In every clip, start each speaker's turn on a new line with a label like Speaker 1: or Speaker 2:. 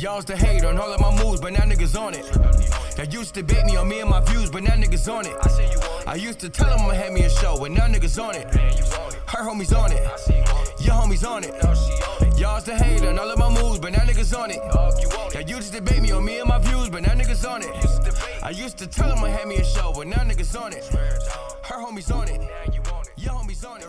Speaker 1: Y'all used to hate on all of my moves, but now niggas on it. Y'all used to debate me on me and my views, but now niggas on it. I used to tell them I'ma have me a show, but now niggas on it. Her homies on it. Your homies on it. Y'all used to hate on all of my moves, but now niggas on it. Y'all used to debate me on me and my views, but now niggas on it. I used to tell them I'ma have me a show, but now niggas on it. Her homies on it. Your homies on it.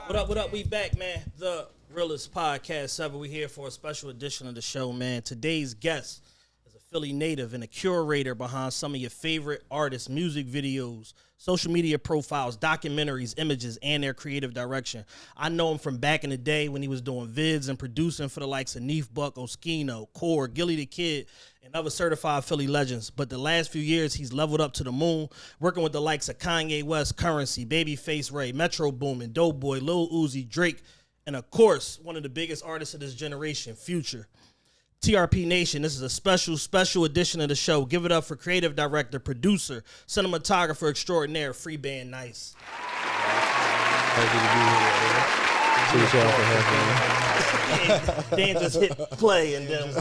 Speaker 2: What up? We back, man. The Realest Podcast Ever. We here for a special edition of the show, man. Today's guest is a Philly native and a curator behind some of your favorite artists' music videos, social media profiles, documentaries, images, and their creative direction. I know him from back in the day when he was doing vids and producing for the likes of Nyce, Buck, Oskino, Core, Gillie the Kid, and other certified Philly legends. But the last few years, he's leveled up to the moon, working with the likes of Kanye West, Currency, Babyface Ray, Metro Boomin, Doughboy, Lil Uzi, Drake, and of course, one of the biggest artists of this generation, Future. TRP Nation, this is a special edition of the show. Give it up for creative director, producer, cinematographer extraordinaire, free band Nyce.
Speaker 3: Appreciate y'all for having me.
Speaker 2: Dan just hit play and then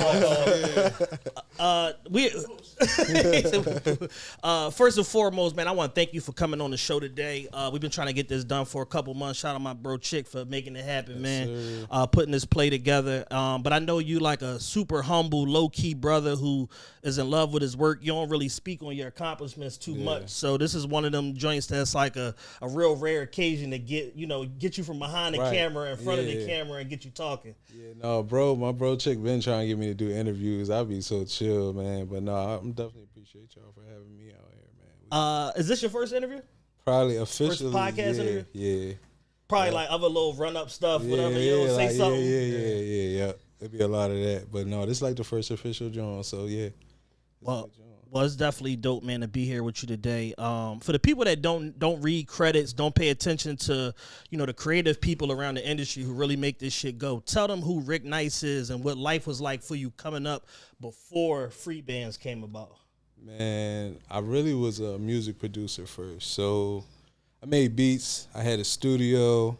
Speaker 2: first and foremost, man, I want to thank you for coming on the show today. We've been trying to get this done for a couple months. Shout out my bro Chick for making it happen, man. Putting this play together. But I know you like a super humble, low-key brother who is in love with his work. You don't really speak on your accomplishments too much. So this is one of them joints that's like a real rare occasion to get you from behind the camera in front of the camera and get you talking. Yeah,
Speaker 3: no, bro, my bro Chick been trying to get me to do interviews. I'll be so chill, man. But no, I'm definitely appreciate y'all for having me out here, man.
Speaker 2: Is this your first interview?
Speaker 3: Probably officially.
Speaker 2: First podcast interview?
Speaker 3: Yeah.
Speaker 2: Probably like other little run-up stuff, whatever. You know, say something.
Speaker 3: Yeah. It'd be a lot of that. But no, this is like the first official joint, so yeah.
Speaker 2: Well, it's definitely dope, man, to be here with you today. For the people that don't read credits, don't pay attention to, the creative people around the industry who really make this shit go, tell them who Rick Nyce is and what life was like for you coming up before free bands came about.
Speaker 3: Man, I really was a music producer first. So I made beats. I had a studio,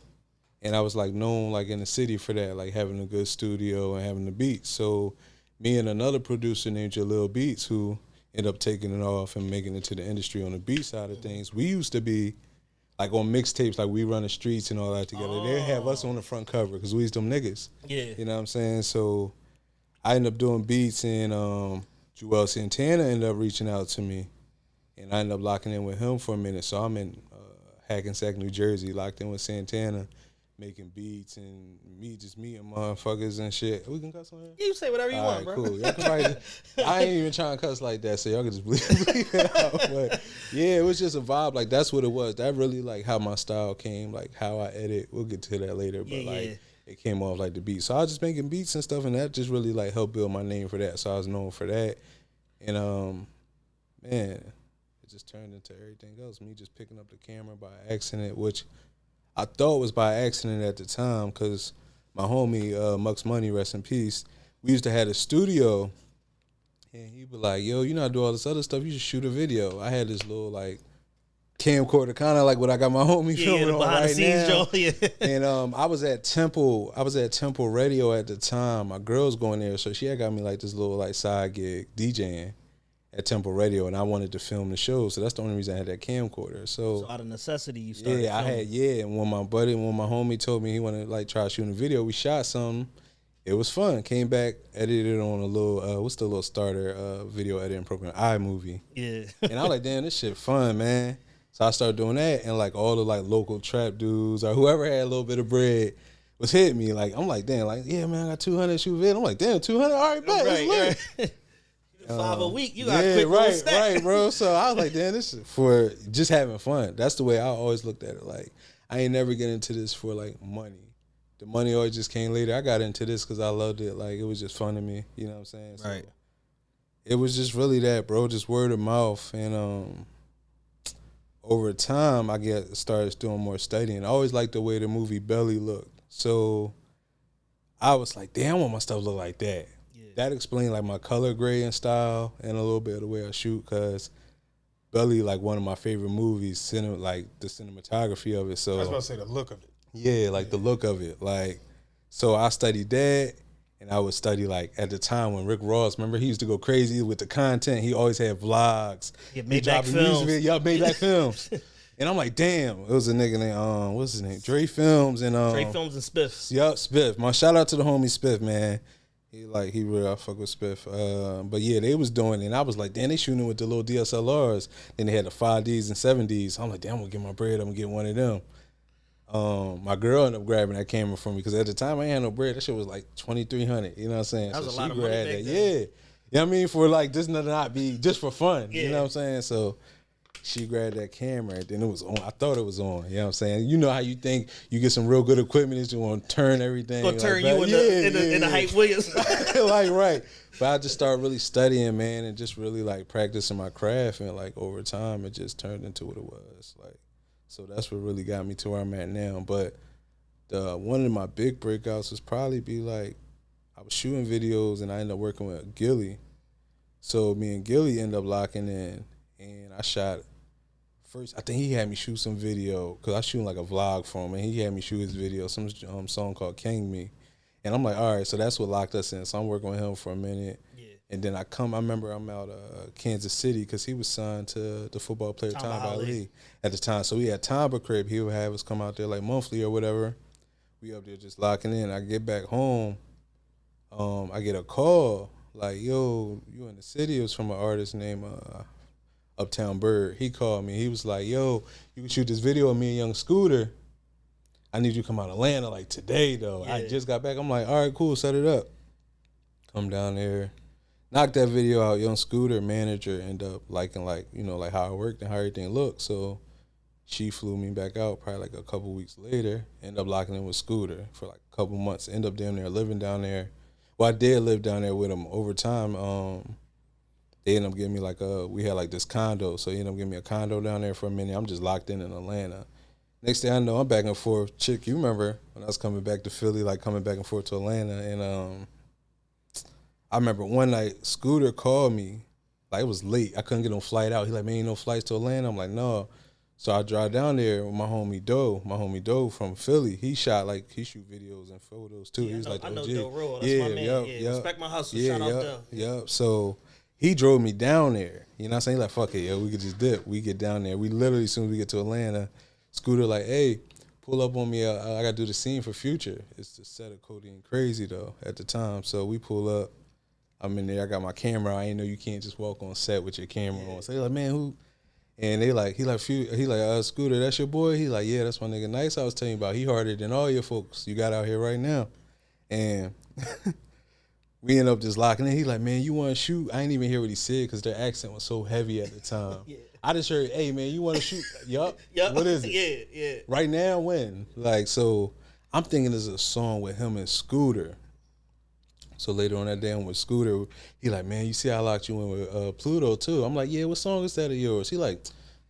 Speaker 3: and I was like known like in the city for that, like having a good studio and having the beats. So me and another producer named Jalil Beats, who ended up taking it off and making it to the industry on the beat side of things. We used to be like on mixtapes, like We Run the Streets and all that together. They'd have us on the front cover because we was them niggas. Yeah. You know what I'm saying? So I ended up doing beats, and Joel Santana ended up reaching out to me, and I ended up locking in with him for a minute. So I'm in Hackensack, New Jersey, locked in with Santana, making beats, and just meeting motherfuckers and shit. We can cuss on here?
Speaker 2: You say whatever you want, bro.
Speaker 3: Cool. Y'all can probably I ain't even trying to cuss like that, so y'all can just believe it out. But yeah, it was just a vibe. Like, that's what it was. That really, like, how my style came, like, how I edit. We'll get to that later, but, it came off like the beat. So I was just making beats and stuff, and that just really, like, helped build my name for that. So I was known for that. And, man, it just turned into everything else. Me just picking up the camera by accident, which I thought was by accident at the time, because my homie, Mux Money, rest in peace, we used to have a studio, and he'd be like, yo, you know how to do all this other stuff, you should shoot a video. I had this little, like, camcorder, kind of like what I got my homie filming on right now. And I was at Temple Radio at the time. My girl's going there, so she had got me, like, this little, like, side gig DJing at Temple Radio, and I wanted to film the show, so that's the only reason I had that camcorder. So
Speaker 2: out of necessity, you started
Speaker 3: filming. And when my homie told me he wanted to, like, try shooting a video, we shot something. It was fun. Came back, edited on a little, what's the little starter video editing program, iMovie. Yeah. And I was like, damn, this shit fun, man. So I started doing that, and, like, all the, like, local trap dudes or whoever had a little bit of bread was hitting me. Like, I'm like, damn, like, yeah, man, I got 200 shoot vid. I'm like, damn, 200? All right, bet, let's
Speaker 2: lit. 5 a week, you got a quick
Speaker 3: right, bro. So I was like, damn, this is for just having fun. That's the way I always looked at it. Like, I ain't never get into this for, like, money. The money always just came later. I got into this because I loved it. Like, it was just fun to me. You know what I'm saying? So
Speaker 2: right.
Speaker 3: It was just really that, bro. Just word of mouth. And over time, I started doing more studying. I always liked the way the movie Belly looked. So I was like, damn, I want my stuff to look like that. That explained, like, my color grading style and a little bit of the way I shoot, because Belly, like, one of my favorite movies, like, the cinematography of it. So
Speaker 4: I was about to say the look of it.
Speaker 3: Yeah, like, the look of it. Like, so I studied that, And I would study, like, at the time when Rick Ross, remember, he used to go crazy with the content. He always had vlogs.
Speaker 2: Yeah, Maybach Films.
Speaker 3: Maybach Films. And I'm like, damn, it was a nigga named, what's his name? Dre Films and
Speaker 2: Dre Films and Spiff.
Speaker 3: Yup, Spiff. My shout out to the homie Spiff, man. He real, I fuck with Spiff. But yeah, they was doing it. And I was like, damn, they shooting with the little DSLRs. Then they had the 5Ds and 7Ds. I'm like, damn, I'm gonna get my bread. I'm gonna get one of them. My girl ended up grabbing that camera from me because at the time I ain't had no bread. That shit was like $2,300. You know what I'm saying?
Speaker 2: That was
Speaker 3: so
Speaker 2: a lot
Speaker 3: she
Speaker 2: of money
Speaker 3: grabbed
Speaker 2: back
Speaker 3: that.
Speaker 2: then.
Speaker 3: Yeah. You know what I mean? For like this not be just for fun.
Speaker 2: Yeah.
Speaker 3: You know what I'm saying? So she grabbed that camera and then it was on. I thought it was on. You know what I'm saying? You know how you think you get some real good equipment is you want to turn everything.
Speaker 2: Gonna turn
Speaker 3: like
Speaker 2: you in the Hype Williams.
Speaker 3: like right. But I just started really studying, man, and just really like practicing my craft, and like over time it just turned into what it was. Like, so that's what really got me to where I'm at now. But one of my big breakouts was probably be like I was shooting videos and I ended up working with Gillie. So me and Gillie ended up locking in, and I shot first. I think he had me shoot some video because I was shooting like a vlog for him, and he had me shoot his video, some song called "King Me," and I'm like, all right, so that's what locked us in. So I'm working with him for a minute, and then I remember I'm out Kansas City because he was signed to the football player Tom Ali at the time. So we had Tomba crib. He would have us come out there like monthly or whatever. We up there just locking in. I get back home. I get a call like, yo, you in the city? It was from an artist named Uptown Bird. He called me. He was like, yo, you can shoot this video of me and Young Scooter. I need you to come out of Atlanta like today though. Yeah. I just got back. I'm like, all right, cool, set it up. Come down there. Knock that video out. Young Scooter manager ended up liking like how I worked and how everything looked. So she flew me back out probably like a couple weeks later. Ended up locking in with Scooter for like a couple months. Ended up down there living down there. Well, I did live down there with him over time. They ended up giving me like we had like this condo. So he ended up giving me a condo down there for a minute. I'm just locked in Atlanta. Next thing I know, I'm back and forth. Chick, you remember when I was coming back to Philly, like coming back and forth to Atlanta. And I remember one night, Scooter called me. Like, it was late. I couldn't get on flight out. He like, man, ain't no flights to Atlanta? I'm like, no. So I drive down there with my homie Doe from Philly. He shoot videos and photos too.
Speaker 2: Yeah,
Speaker 3: he was like,
Speaker 2: I know
Speaker 3: OG.
Speaker 2: Doe Roll. That's my man. Respect my hustle. Shout out Doe.
Speaker 3: Yep. So he drove me down there. You know what I'm saying? He like, fuck it, yo, we could just dip. We get down there. We literally, as soon as we get to Atlanta, Scooter like, hey, pull up on me. I got to do the scene for Future. It's the set of Cody and Crazy, though, at the time. So we pull up. I'm in there. I got my camera. I ain't know you can't just walk on set with your camera on. So they like, man, who? And he like, Scooter, that's your boy? He like, yeah, that's my nigga Nyce I was telling you about. He harder than all your folks you got out here right now. And we end up just locking in. He like, man, you want to shoot? I ain't even hear what he said because their accent was so heavy at the time. Yeah. I just heard, hey, man, you want to shoot? Yup. What is it?
Speaker 2: Yeah.
Speaker 3: Right now, when? Like, so I'm thinking there's a song with him and Scooter. So later on that day, I'm with Scooter. He like, man, you see I locked you in with Pluto too. I'm like, yeah, what song is that of yours? He like,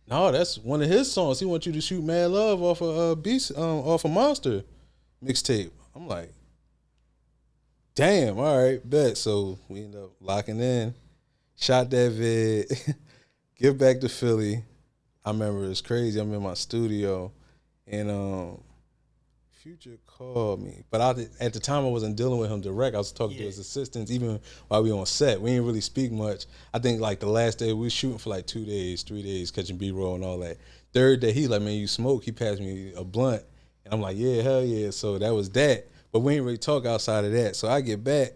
Speaker 3: no, that's one of his songs. He wants you to shoot Mad Love off of Beast, off of Monster mixtape. I'm like, damn, all right, bet. So we end up locking in, shot that vid, get back to Philly. I remember it's crazy. I'm in my studio, and Future called me, but at the time I wasn't dealing with him direct. I was talking to his assistants, even while we on set. We didn't really speak much. I think like the last day we was shooting for like 2 days, 3 days, catching B-roll and all that. Third day he like, man, you smoke? He passed me a blunt, and I'm like, yeah, hell yeah. So that was that. But we didn't really talk outside of that. So I get back,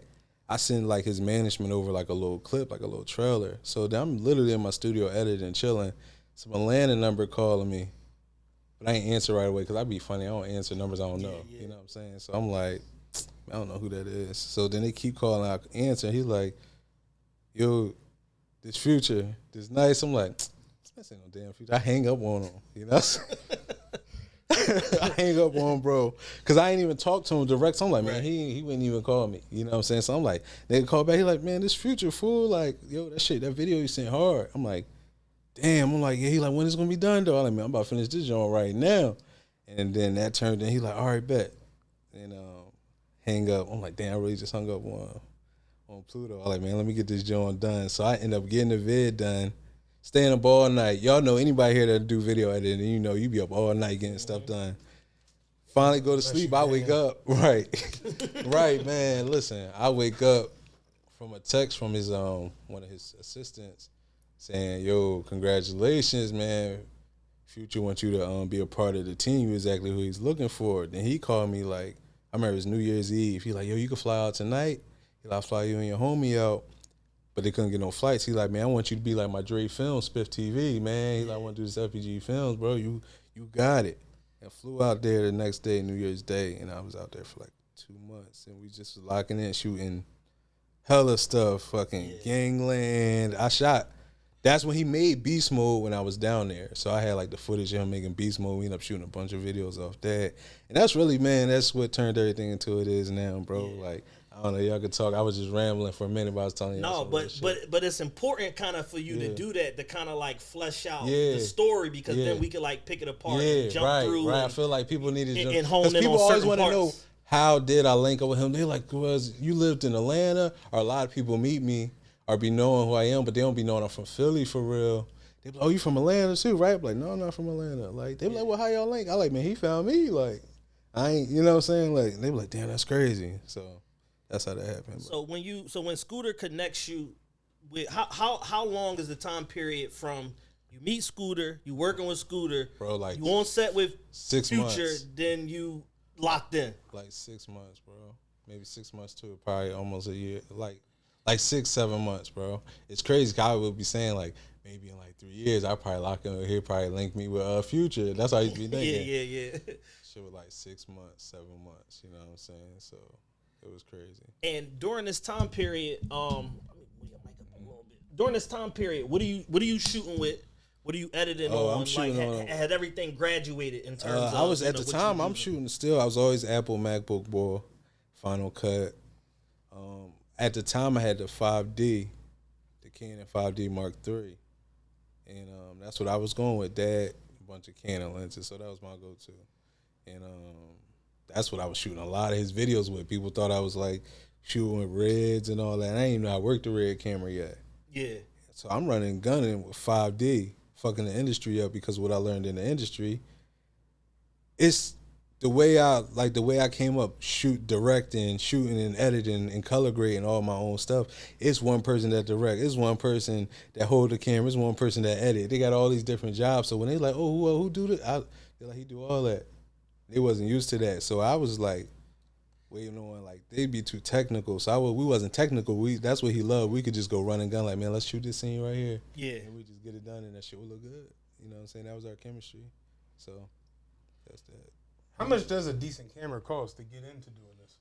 Speaker 3: I send like his management over like a little clip, like a little trailer. So then I'm literally in my studio editing, chilling. Some Atlanta number calling me. But I ain't answer right away because I be funny. I don't answer numbers I don't know. Yeah. You know what I'm saying? So I'm like, I don't know who that is. So then they keep calling out, answer. He's like, yo, this Future, this Nyce. I'm like, this ain't no damn Future. I hang up on him. You know? I hang up on him, bro. Because I ain't even talk to him direct. So I'm like, man, he wouldn't even call me. You know what I'm saying? So I'm like, they call back. He like, man, this Future fool. Like, yo, that video you sent hard. I'm like, damn, I'm like, yeah, he like, when it's gonna be done though? I'm like, man, I'm about to finish this joint right now. And then that turned in, he like, all right, bet. And hang up. I'm like, damn, I really just hung up on Pluto. I'm like, man, let me get this joint done. So I end up getting the vid done, staying up all night. Y'all know anybody here that do video editing, you know you be up all night getting stuff done. Finally go to sleep. I wake up. Right. Right, man. Listen, I wake up from a text from his one of his assistants saying, "Yo, congratulations, man. Future wants you to be a part of the team. You exactly who he's looking for." Then he called me like, I remember it was New Year's Eve. He like, "Yo, you can fly out tonight. He'll like, fly you and your homie out." But they couldn't get no flights. He like, "Man, I want you to be like my Dre Films, Spiff TV, man." He like, "I want to do this FPG Films, bro. You got it." And flew out there the next day, New Year's Day, and I was out there for like 2 months. And we just was locking in, shooting hella stuff, fucking Gangland. I shot. That's when he made Beast Mode when I was down there. So I had like the footage of him making Beast Mode. We ended up shooting a bunch of videos off that. And that's really, man, that's what turned everything into what it is now, bro. Like, I don't know, y'all could talk. I was just rambling for a minute, but I was telling you.
Speaker 2: No, but it's important kind of for you to do that, to kind of like flesh out the story, because then we could like pick it apart and jump through.
Speaker 3: Right. I feel like people need to jump.
Speaker 2: And hone in on certain parts. People always want to know,
Speaker 3: how did I link up with him? They're like, "Was you lived in Atlanta?" Or a lot of people meet me or be knowing who I am, but they don't be knowing I'm from Philly for real. They be like, "Oh, you from Atlanta too, right?" I'm like, "No, I'm not from Atlanta." Like, they be like, "Well, how y'all link?" I like, "Man, he found me." Like, I ain't, you know what I'm saying? Like, they be like, "Damn, that's crazy." So that's how that happened.
Speaker 2: So when Scooter connects you with, how long is the time period from you meet Scooter, you working with Scooter,
Speaker 3: bro? Like,
Speaker 2: you on set with
Speaker 3: 6
Speaker 2: Future,
Speaker 3: months.
Speaker 2: then you locked in.
Speaker 3: Like 6 months, bro. Maybe 6 months too. Probably almost a year. Like 6-7 months, bro. It's crazy. I would be saying like maybe in like 3 years I probably lock in. He'll probably link me with Future. That's how I used to be thinking.
Speaker 2: yeah.
Speaker 3: Shit was like 6 months, 7 months. You know what I'm saying? So it was crazy.
Speaker 2: And during this time period, during this time period, what are you shooting with? What are you editing on?
Speaker 3: I'm shooting on.
Speaker 2: Had everything graduated in terms of?
Speaker 3: I was at the time. I'm shooting still. I was always Apple MacBook boy, Final Cut. At the time, I had the 5D, the Canon 5D Mark III, and that's what I was going with. That, a bunch of Canon lenses, so that was my go-to, and that's what I was shooting a lot of his videos with. People thought I was like shooting with Reds and all that. I didn't even know how to work the Red camera yet.
Speaker 2: Yeah.
Speaker 3: So I'm running gunning with 5D, fucking the industry up, because what I learned in the industry, it's the way I came up directing, shooting and editing and color grading all my own stuff. It's one person that direct, it's one person that hold the camera, it's one person that edit. They got all these different jobs. So when they like, "Oh, who do this?" They're like, "He do all that." They wasn't used to that. So I was like waiting on, like, they'd be too technical. So we wasn't technical. That's what he loved. We could just go run and gun, like, "Man, let's shoot this scene right here."
Speaker 2: Yeah.
Speaker 3: And we just get it done and that shit would look good. You know what I'm saying? That was our chemistry. So that's that.
Speaker 4: How much does a decent camera cost to get into doing this?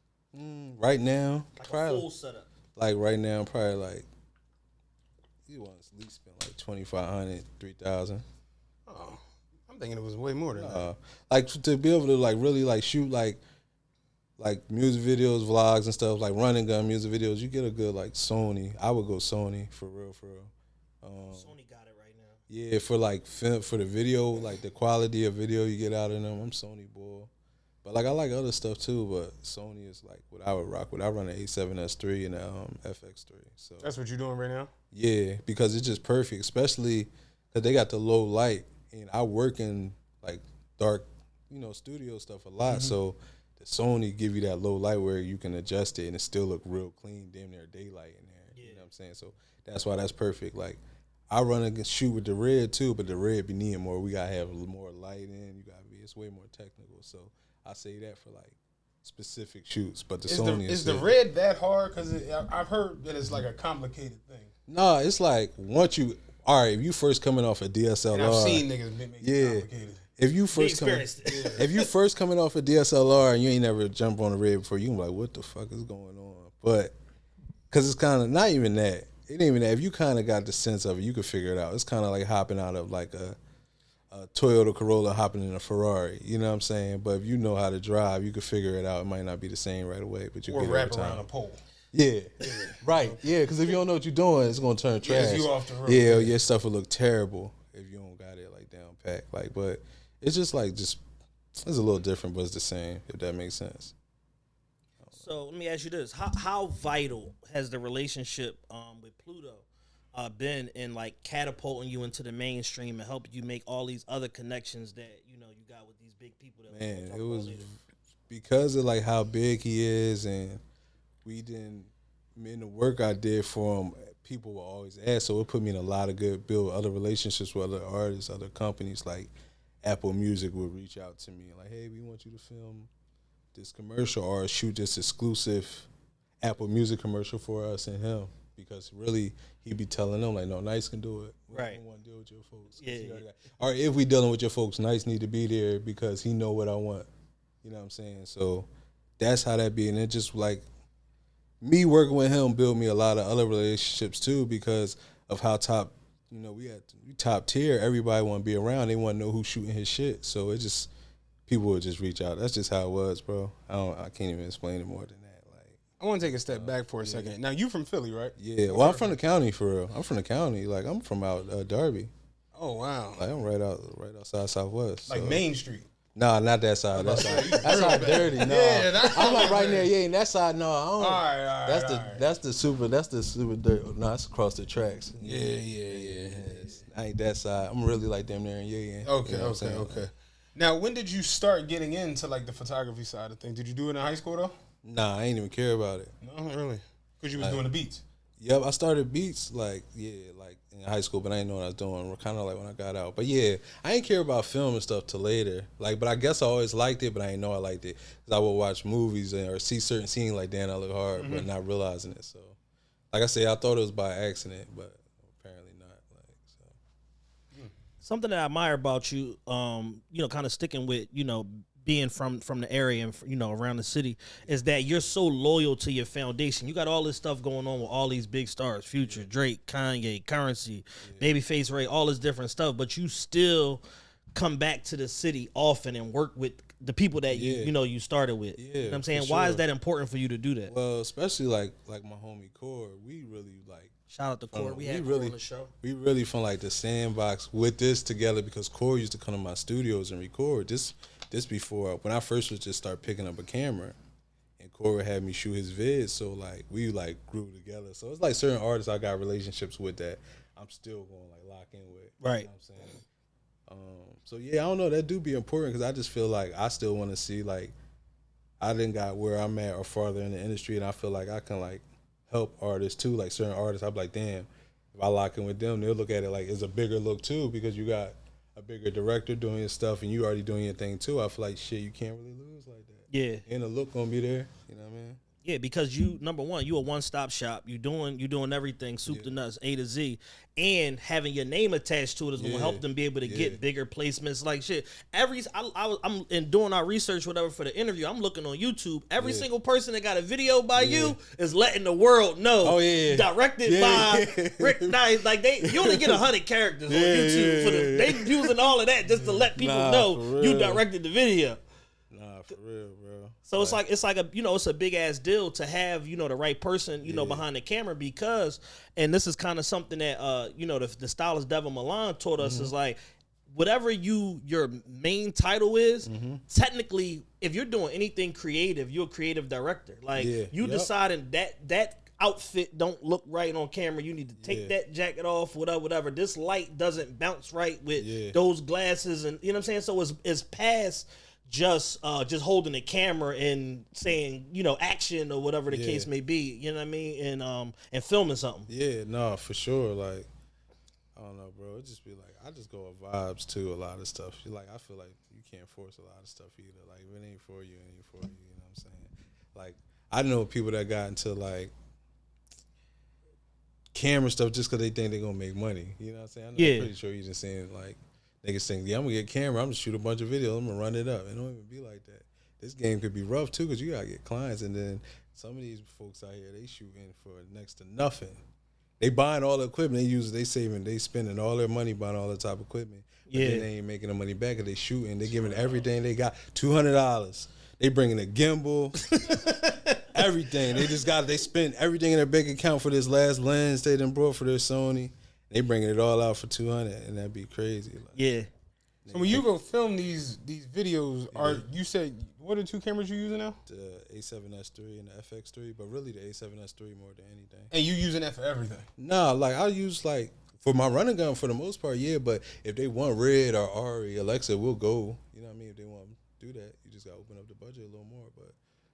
Speaker 3: Right now,
Speaker 2: Like
Speaker 3: probably,
Speaker 2: a full setup.
Speaker 3: Like right now, probably like you want to at least spend like $2,500, $3,000.
Speaker 4: Oh, I'm thinking it was way more than that.
Speaker 3: Like to be able to like really like shoot like music videos, vlogs and stuff, like run and gun music videos. You get a good like Sony. I would go Sony for real.
Speaker 2: Sony got it right now.
Speaker 3: Yeah, for like film, for the video, like the quality of video you get out of them, I'm Sony boy. But like I like other stuff too, but Sony is like what I would rock with. I run an A7S3 and a FX3. So
Speaker 4: that's what you're doing right now?
Speaker 3: Yeah, because it's just perfect, especially because they got the low light, and I work in like dark, studio stuff a lot. So the Sony give you that low light where you can adjust it and it still look real clean, damn near daylight in there. Yeah. You know what I'm saying? So that's why that's perfect. Like I run and shoot with the Red too, but the Red be needing more. We gotta have more light in. It's way more technical. So I say that for like specific shoots, but Sony
Speaker 4: is the Red that hard? Because I've heard that it's like a complicated thing.
Speaker 3: No, it's like once you if you first coming off a DSLR, and
Speaker 4: I've seen niggas make it complicated.
Speaker 3: If you first coming off a DSLR and you ain't never jumped on a Red before, you can be like, what the fuck is going on? But because it's kind of not even that. It ain't even that. If you kind of got the sense of it, you could figure it out. It's kind of like hopping out of like a Toyota Corolla hopping in a Ferrari. You know what I'm saying? But if you know how to drive, you could figure it out. It might not be the same right away, but you
Speaker 4: or
Speaker 3: get
Speaker 4: wrap
Speaker 3: it over time.
Speaker 4: around a pole.
Speaker 3: Yeah. Right. Yeah, because if you don't know what you're doing, it's gonna turn trash.
Speaker 4: You off the road.
Speaker 3: Yeah, your stuff will look terrible if you don't got it like down pat. Like, but it's just it's a little different, but it's the same. If that makes sense.
Speaker 2: So let me ask you this: How vital has the relationship with Pluto been in like catapulting you into the mainstream and helping you make all these other connections that you got with these big people that
Speaker 3: Man, it was because of like how big he is, and in the work I did for him, people will always ask, so it put me in a lot of good build other relationships with other artists, other companies. Like Apple Music would reach out to me like, hey, we want you to film this commercial or shoot this exclusive Apple Music commercial for us and him, because really he'd be telling them like, no, Nyce can do it. We don't want to deal with your folks. Or if we dealing with your folks, Nyce need to be there because he know what I want. You know what I'm saying? So that's how that be. And it just like me working with him built me a lot of other relationships too, because of how top, we top tier. Everybody want to be around. They want to know who's shooting his shit. So it just, people would just reach out. That's just how it was, bro. I can't even explain it more than that. Like,
Speaker 4: I want to take a step back for a second. Now, you from Philly, right?
Speaker 3: Yeah. Well, I'm from the county for real. I'm from the county. Like, I'm from out Derby.
Speaker 4: Oh, wow.
Speaker 3: Like, I'm right outside Southwest.
Speaker 4: Like
Speaker 3: so.
Speaker 4: Main Street.
Speaker 3: Nah, not that side. That side. That's not dirty. No, I'm like right there. Yeah, and that side. No, I don't.
Speaker 4: All right.
Speaker 3: That's the super dirty. No, it's across the tracks.
Speaker 4: Yeah.
Speaker 3: I ain't that side. I'm really like damn near. Yeah.
Speaker 4: Okay. Now, when did you start getting into like the photography side of things? Did you do it in high school though?
Speaker 3: Nah, I ain't even care about it.
Speaker 4: No, really. Because you was doing the beats.
Speaker 3: Yep, I started beats like in high school, but I didn't know what I was doing. Kind of like when I got out. But yeah, I didn't care about film and stuff till later. Like, but I guess I always liked it, but I didn't know I liked it because I would watch movies or see certain scenes like, damn, I look hard, but not realizing it. So, like I say, I thought it was by accident, but apparently not. Like, so.
Speaker 2: Something that I admire about you, kind of sticking with, being from the area and around the city, is that you're so loyal to your foundation. You got all this stuff going on with all these big stars, Future, Drake, Kanye, Currency, Babyface Ray, all this different stuff, but you still come back to the city often and work with the people that you started with.
Speaker 3: Yeah,
Speaker 2: you know what I'm saying?
Speaker 3: sure.
Speaker 2: Why is that important for you to do that?
Speaker 3: Well, especially like my homie Core, we really like.
Speaker 2: Shout out to Core. We had
Speaker 3: really,
Speaker 2: Core on the show.
Speaker 3: We really from like the sandbox with this together because Core used to come to my studios and record. This before when I first was just start picking up a camera, and Core had me shoot his vids. So like we like grew together. So it's like certain artists I got relationships with that I'm still going to like lock in with.
Speaker 2: Right.
Speaker 3: You know what I'm saying? So yeah, I don't know. That do be important because I just feel like I still want to see like I didn't got where I'm at or farther in the industry, and I feel like I can like help artists too. Like certain artists, I'm like, damn, if I lock in with them, they'll look at it like it's a bigger look too because you got a bigger director doing your stuff and you already doing your thing too. I feel like shit, you can't really lose like that.
Speaker 2: Yeah.
Speaker 3: And the look gonna be there. You know what I mean?
Speaker 2: Yeah, because you, number one, you a one-stop shop. You doing everything, soup to nuts, A to Z, and having your name attached to it is going to help them be able to get bigger placements. Like shit, I'm in doing our research, whatever, for the interview. I'm looking on YouTube. Every single person that got a video by you is letting the world know.
Speaker 3: Oh yeah,
Speaker 2: directed by Rick Nyce. Like you only get 100 characters on YouTube for the. They using all of that just to let people know you directed the video.
Speaker 3: Nah, for real, bro.
Speaker 2: So it's like it's a big ass deal to have the right person behind the camera because, and this is kind of something that the stylist Devin Milan taught us is like whatever your main title is, technically if you're doing anything creative, you're a creative director. Like you deciding that outfit don't look right on camera, you need to take that jacket off, whatever. This light doesn't bounce right with those glasses, and you know what I'm saying. So it's past just holding the camera and saying, action or whatever the case may be, you know what I mean? And filming something. Yeah,
Speaker 3: no, for sure. Like, I don't know, bro. It just be like, I just go with vibes too, a lot of stuff. Like, I feel like you can't force a lot of stuff either. Like, if it ain't for you, it ain't for you, you know what I'm saying? Like, I know people that got into, like, camera stuff just because they think they're going to make money. You know what I'm saying? I'm pretty sure you're just saying, like, niggas think, I'm going to get a camera, I'm going to shoot a bunch of videos, I'm going to run it up. It don't even be like that. This game could be rough, too, because you got to get clients. And then some of these folks out here, they shooting for next to nothing. They buying all the equipment. They spending all their money buying all the type of equipment. But then they ain't making the money back because they shooting. They giving everything they got. $200. They bringing a gimbal, everything. They spent everything in their bank account for this last lens they done brought for their Sony. They bringing it all out for $200, and that'd be crazy. Like,
Speaker 4: So when you go film these videos, you said what are the two cameras you using now?
Speaker 3: The A7S III and the FX3, but really the A7S III more than anything.
Speaker 4: And you using that for everything?
Speaker 3: Nah, like I use like for my running gun for the most part, but if they want Red or Ari, Alexa, we'll go. You know what know what I mean? If they want to do that, you just got to open up the budget a little more. But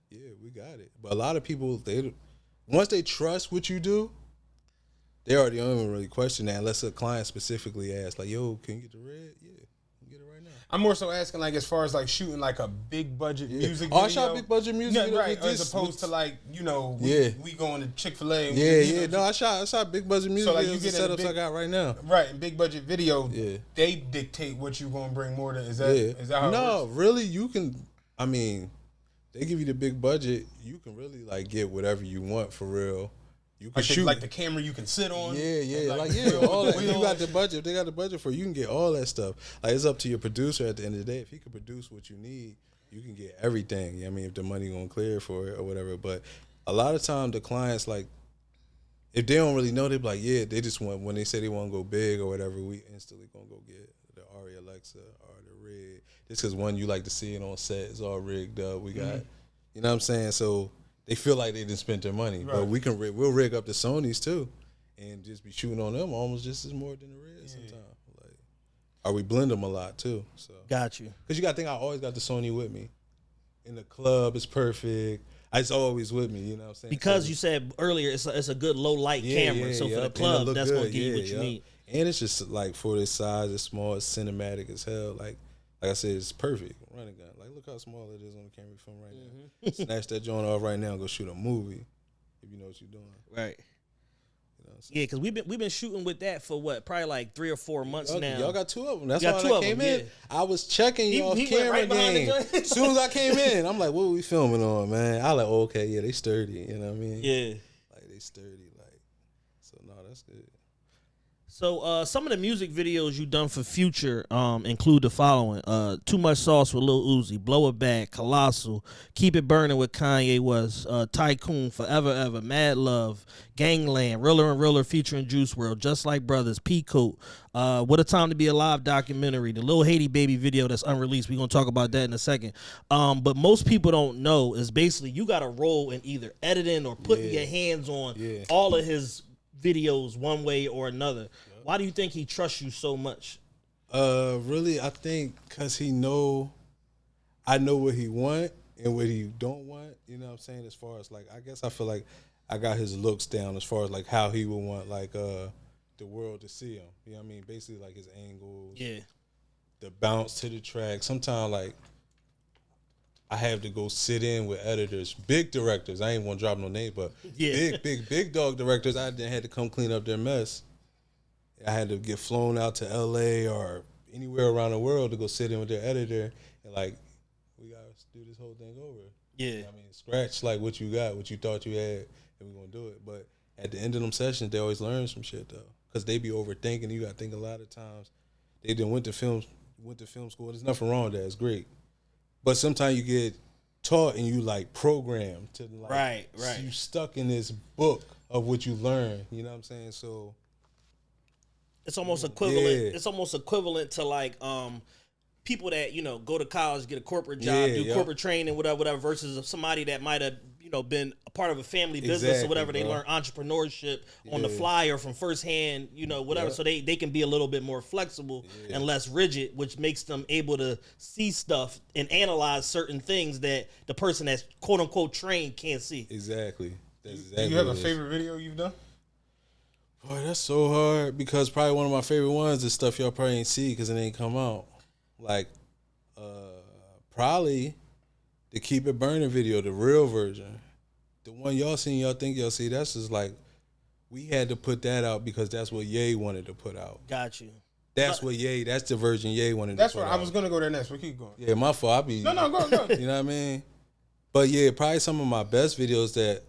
Speaker 3: yeah, we got it. But a lot of people, once they trust what you do, they already don't even really question that unless a client specifically asks, like, yo, can you get the red? Yeah, you can get it right now.
Speaker 4: I'm more so asking, like, as far as like shooting like a big budget music video.
Speaker 3: I shot big budget music video.
Speaker 4: Right, as opposed to like, we going to Chick-fil-A.
Speaker 3: No, I shot big budget music
Speaker 4: so like
Speaker 3: videos,
Speaker 4: you
Speaker 3: the setups I got right now.
Speaker 4: Right, and big budget video, they dictate what you going to bring more than, is that how it works?
Speaker 3: Really, you can, I mean, they give you the big budget, you can really like get whatever you want for real. You can shoot
Speaker 4: like the camera you can sit on.
Speaker 3: All that. You got the budget. If they got the budget for it, you can get all that stuff. Like it's up to your producer at the end of the day. If he can produce what you need, you can get everything. I mean, if the money gonna clear for it or whatever. But a lot of times the clients, like, if they don't really know, they be like, yeah, they just want, when they say they want to go big or whatever, we instantly gonna go get the Ari Alexa or the rig. Just because one, you like to see it on set, it's all rigged up. We got, you know what I'm saying? So they feel like they didn't spend their money, but we'll rig up the Sonys too, and just be shooting on them almost just as more than the Reds sometimes. Like, or we blend them a lot too. So
Speaker 2: got you.
Speaker 3: Because you got to think I always got the Sony with me. In the club, it's perfect. It's always with me. You know what I'm saying?
Speaker 2: Because you said earlier it's a good low light camera, so for the club that's gonna give you what you need.
Speaker 3: And it's just like for this size, it's small, it's cinematic as hell. Like I said, it's perfect. Running gun. Like, look how small it is on the camera phone right now. Snatch that joint off right now and go shoot a movie if you know what you're doing.
Speaker 2: Right.
Speaker 3: You know
Speaker 2: Yeah, because we've been shooting with that for what, probably like 3 or 4 months now.
Speaker 3: Y'all got 2 of them. That's why I came in. I was checking y'all's camera game. As soon as I came in, I'm like, what are we filming on, man? I like, okay, yeah, they sturdy. You know what I mean?
Speaker 2: Yeah.
Speaker 3: Like, they sturdy. Like, so, no, that's good.
Speaker 2: So some of the music videos you done for Future include the following: Too Much Sauce with Lil Uzi, Blow It Back, Colossal, Keep It Burning with Kanye West, Tycoon, Forever Ever, Mad Love, Gangland, Realer and Realer featuring Juice WRLD, Just Like Brothers, Peacoat, What a Time to Be Alive documentary, the Lil Haiti Baby video that's unreleased. We're gonna talk about that in a second. But most people don't know is basically you got a role in either editing or putting your hands on all of his videos one way or another. Why do you think he trusts you so much?
Speaker 3: Really, I think because I know what he want and what he don't want. You know what I'm saying? As far as like, I guess I feel like I got his looks down as far as like how he would want like the world to see him. You know what I mean? Basically like his angles, the bounce to the track. Sometimes like I have to go sit in with editors, big directors. I ain't want to drop no names, but big dog directors. I had to come clean up their mess. I had to get flown out to LA or anywhere around the world to go sit in with their editor and like, we gotta do this whole thing over.
Speaker 2: Yeah.
Speaker 3: You know what I mean, scratch like what you got, what you thought you had, and we're gonna do it. But at the end of them sessions, they always learn some shit though, because they be overthinking. You gotta think a lot of times. They done went to film school. There's nothing wrong with that. It's great. But sometimes you get taught and you like programmed to like,
Speaker 2: right.
Speaker 3: You stuck in this book of what you learn. You know what I'm saying? So
Speaker 2: it's almost equivalent. Yeah. It's almost equivalent to like people that go to college, get a corporate job, do corporate training, whatever. Versus somebody that might have been a part of a family business or whatever. Bro. They learn entrepreneurship on the fly or from firsthand, whatever. So they can be a little bit more flexible and less rigid, which makes them able to see stuff and analyze certain things that the person that's quote unquote trained can't see.
Speaker 3: Exactly.
Speaker 4: That's exactly. Do you have a favorite video you've done?
Speaker 3: Boy, that's so hard because probably one of my favorite ones is stuff y'all probably ain't see because it ain't come out. Like, probably the Keep It Burning video, the real version. The one y'all seen, y'all think y'all see, that's just like, we had to put that out because that's what Ye wanted to put out.
Speaker 2: Got you.
Speaker 3: That's the version Ye wanted to put out.
Speaker 4: That's what I was going to go there next, but keep going.
Speaker 3: Yeah, my fault.
Speaker 4: No, go.
Speaker 3: You know what I mean? But yeah, probably some of my best videos that,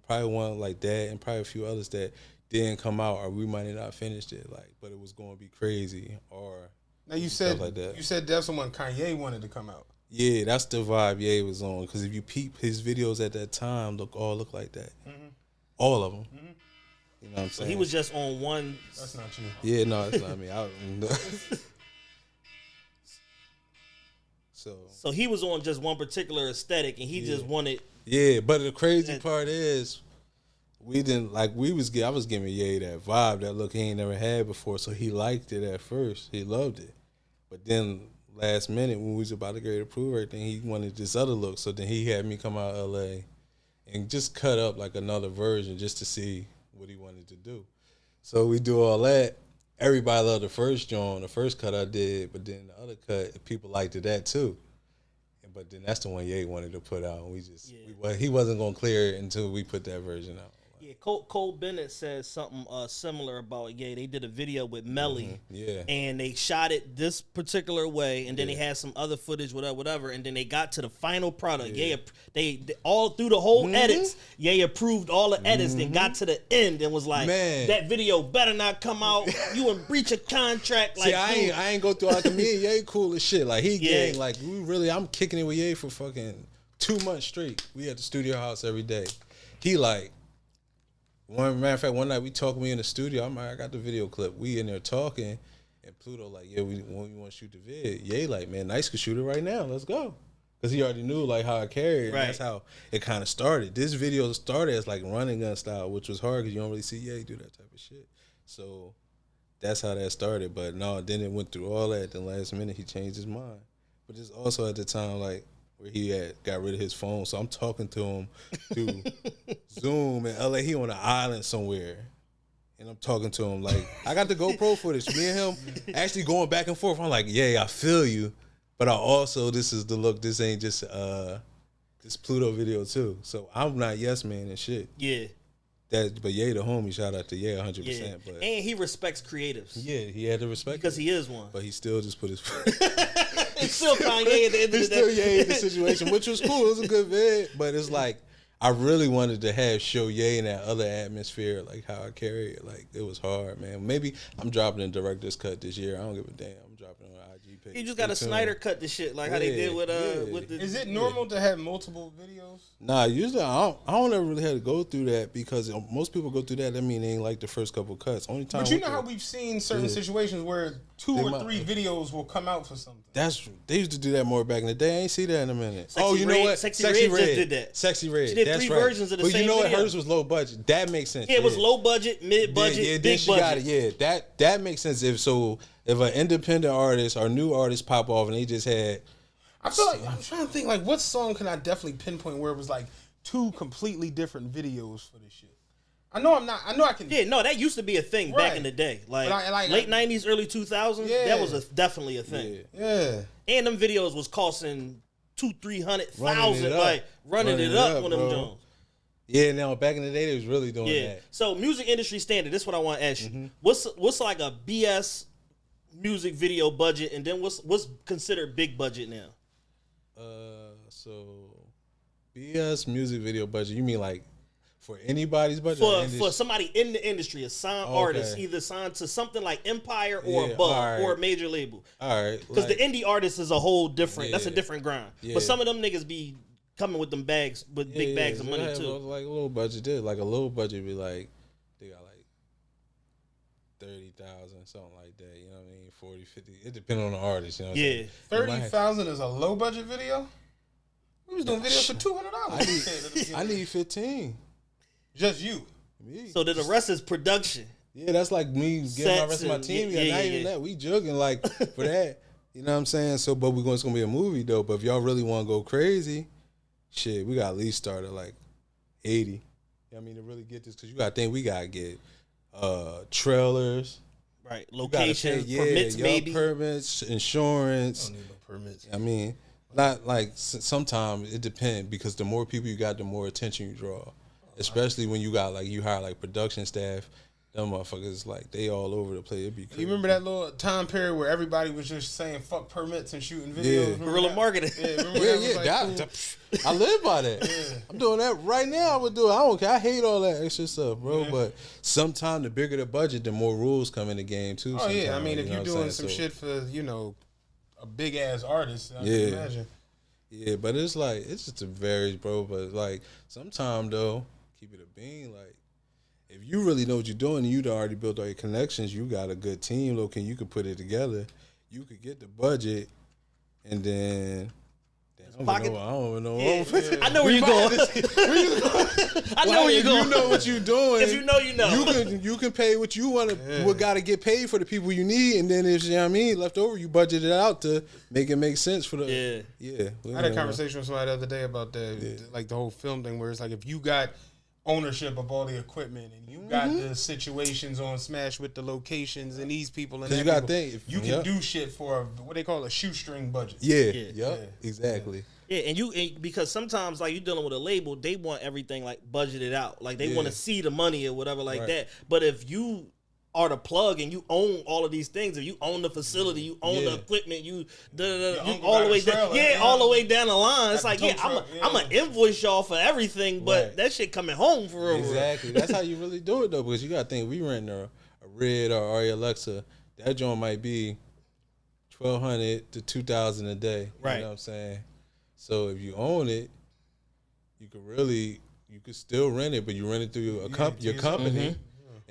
Speaker 3: probably one like that and probably a few others that didn't come out or we might have not finished it, like, but it was going to be crazy or
Speaker 4: now you said like that. You said that's the one Kanye wanted to come out.
Speaker 3: Yeah, that's the vibe Ye was on. Because if you peep his videos at that time, look like that. Mm-hmm. All of them. Mm-hmm. You know what I'm saying?
Speaker 2: So he was just on one.
Speaker 4: That's not you.
Speaker 3: Yeah, no, that's not me.
Speaker 2: So he was on just one particular aesthetic, and he just wanted.
Speaker 3: Yeah, but the crazy part is, I was giving Ye that vibe, that look he ain't never had before. So he liked it at first. He loved it. But then, last minute when we was about to get ready to prove everything, he wanted this other look. So then he had me come out of LA and just cut up like another version just to see what he wanted to do. So we do all that. Everybody loved the first joint, the first cut I did, but then the other cut, people liked it that too. But then that's the one Ye wanted to put out. He wasn't gonna clear it until we put that version out.
Speaker 2: Yeah, Cole Bennett said something similar about Ye. They did a video with Melly, and they shot it this particular way, and then they had some other footage, whatever, and then they got to the final product. Yeah. They all through the whole edits, Ye approved all the edits, then got to the end and was like, "Man, that video better not come out. You in breach of contract." Like,
Speaker 3: see, I ain't go through all the me and Ye cool as shit. Like he gang, like I'm kicking it with Ye for fucking 2 months straight. We at the studio house every day. He like. Matter of fact, one night we talking, we in the studio. I'm like, I got the video clip. We in there talking, and Pluto like, yeah, we want to shoot the vid. Ye like, man, Nyce could shoot it right now. Let's go, because he already knew like how I carried. Right. That's how it kind of started. This video started as like running gun style, which was hard because you don't really see Ye do that type of shit. So that's how that started. But no, then it went through all that. Then last minute he changed his mind. But it's also at the time like. Where he got rid of his phone, so I'm talking to him through Zoom in LA. He on an island somewhere, and I'm talking to him like I got the GoPro footage. Me and him actually going back and forth. I'm like, yeah, I feel you, but I also this is the look. This ain't just this Pluto video too. So I'm not yes man and shit. Yeah. But Ye the homie, shout out to Ye 100%.
Speaker 2: Yeah.
Speaker 3: But
Speaker 2: and he respects creatives.
Speaker 3: Yeah, he had to respect
Speaker 2: because he is one.
Speaker 3: But he still just put his.
Speaker 2: It's still Kanye at the end of the day.
Speaker 3: It's still Ye in the situation, which was cool. It was a good vid, but it's like I really wanted to show Ye in that other atmosphere, like how I carry it. Like it was hard, man. Maybe I'm dropping a director's cut this year. I don't give a damn. I'm dropping it on IG page.
Speaker 2: You just got to Snyder cut the shit, like how they did with the.
Speaker 4: Is it normal to have multiple videos?
Speaker 3: Nah, usually I don't ever really have to go through that because most people go through that. That mean they ain't like the first couple cuts. Only time.
Speaker 4: But you know how we've seen certain situations where 2 or 3 videos will come out for something.
Speaker 3: They used to do that more back in the day. I ain't see that in a minute.
Speaker 2: You know what? Sexy Red just did that.
Speaker 3: Sexy Red.
Speaker 2: She did
Speaker 3: that's
Speaker 2: 3
Speaker 3: right.
Speaker 2: versions of the
Speaker 3: but
Speaker 2: same
Speaker 3: you know
Speaker 2: video.
Speaker 3: what? Hers was low budget. That makes sense.
Speaker 2: Yeah, it was low budget, mid budget,
Speaker 3: then
Speaker 2: big
Speaker 3: she
Speaker 2: budget.
Speaker 3: got it. Yeah, that makes sense. If an independent artist or new artist pop off and they just had.
Speaker 4: I feel like I'm trying to think like what song can I definitely pinpoint where it was like 2 completely different videos for this shit. I know I can.
Speaker 2: Yeah, no, that used to be a thing back in the day. Like late 90s, early 2000s, that was definitely a thing.
Speaker 3: Yeah.
Speaker 2: And them videos was costing $200,000-$300,000, like running it up on them Jones.
Speaker 3: Yeah, now back in the day they was really doing that.
Speaker 2: So music industry standard, this is what I want to ask you. What's like a BS music video budget, and then what's considered big budget now?
Speaker 3: So BS music video budget, you mean like for anybody's budget?
Speaker 2: For somebody in the industry, a signed artist, either signed to something like Empire or above, or a major label.
Speaker 3: All right.
Speaker 2: Because the indie artist is a whole different, that's a different grind. Yeah. But some of them niggas be coming with them bags, with big bags of money too.
Speaker 3: Like a little budget did. Like a little budget be like, they got like 30,000, something like that. You know what I mean? 40, 50. It depends on the artist. You know what I'm saying?
Speaker 4: 30,000 is a low budget video? We was doing videos for $200.
Speaker 3: I need 15.
Speaker 4: Just you.
Speaker 3: Me.
Speaker 2: So then the rest is production.
Speaker 3: Yeah, that's like me getting my rest of my team. Not even that. We jugging like for that. You know what I'm saying? So, but it's gonna be a movie though. But if y'all really want to go crazy, shit, we got to at least start at like 80. You know what I mean, to really get this, because you got to think we got to get trailers.
Speaker 2: Right. Location, permits, maybe.
Speaker 3: Permits, insurance.
Speaker 4: Don't need no permits.
Speaker 3: I mean, not like sometimes it depends, because the more people you got, the more attention you draw. Especially when you got you hire like production staff. Them motherfuckers, like, they all over the place. It'd be crazy.
Speaker 4: You remember that little time period where everybody was just saying fuck permits and shooting videos?
Speaker 3: Yeah.
Speaker 2: Guerrilla marketing.
Speaker 3: I live by that. Yeah. I'm doing that right now. I would do it. I don't care. I hate all that extra stuff, bro. Yeah. But sometimes the bigger the budget, the more rules come in the game, too.
Speaker 4: Oh, yeah. I mean, if you're doing some shit for, a big-ass artist, I can imagine.
Speaker 3: Yeah, but it's like, it's just a varies, bro. But, like, sometimes, though, keep it a bean, like, if you really know what you're doing and you'd already built all your connections, you got a good team, you can put it together. You could get the budget, and then
Speaker 2: Pocket.
Speaker 3: I don't even know.
Speaker 2: Yeah. I know where you're going. I know where you're going.
Speaker 3: You know what you're doing.
Speaker 2: If you know, you know.
Speaker 3: You can pay what you want to. What got to get paid for the people you need, and then if you know what I mean, left over, you budget it out to make it make sense for the. Yeah.
Speaker 4: I had a conversation with somebody the other day about like the whole film thing, where it's like if you got ownership of all the equipment and you got the situations on Smash with the locations and these people and that,
Speaker 3: you got to think
Speaker 4: you can do shit for what they call a shoestring budget.
Speaker 3: Yeah. Exactly.
Speaker 2: Yeah, and because sometimes like you're dealing with a label, they want everything like budgeted out, like they want to see the money or whatever like that. But if you are the plug and you own all of these things, if you own the facility, you own the equipment, you all the way down, all the way down the line. It's like, I'm gonna invoice y'all for everything, but that shit coming home for real.
Speaker 3: Exactly. That's how you really do it though, because you gotta think we rent a Red or Ari Alexa. That joint might be $1,200 to $2,000 a day.
Speaker 2: Right.
Speaker 3: You know what I'm saying? So if you own it, you could still rent it, but you rent it through your company.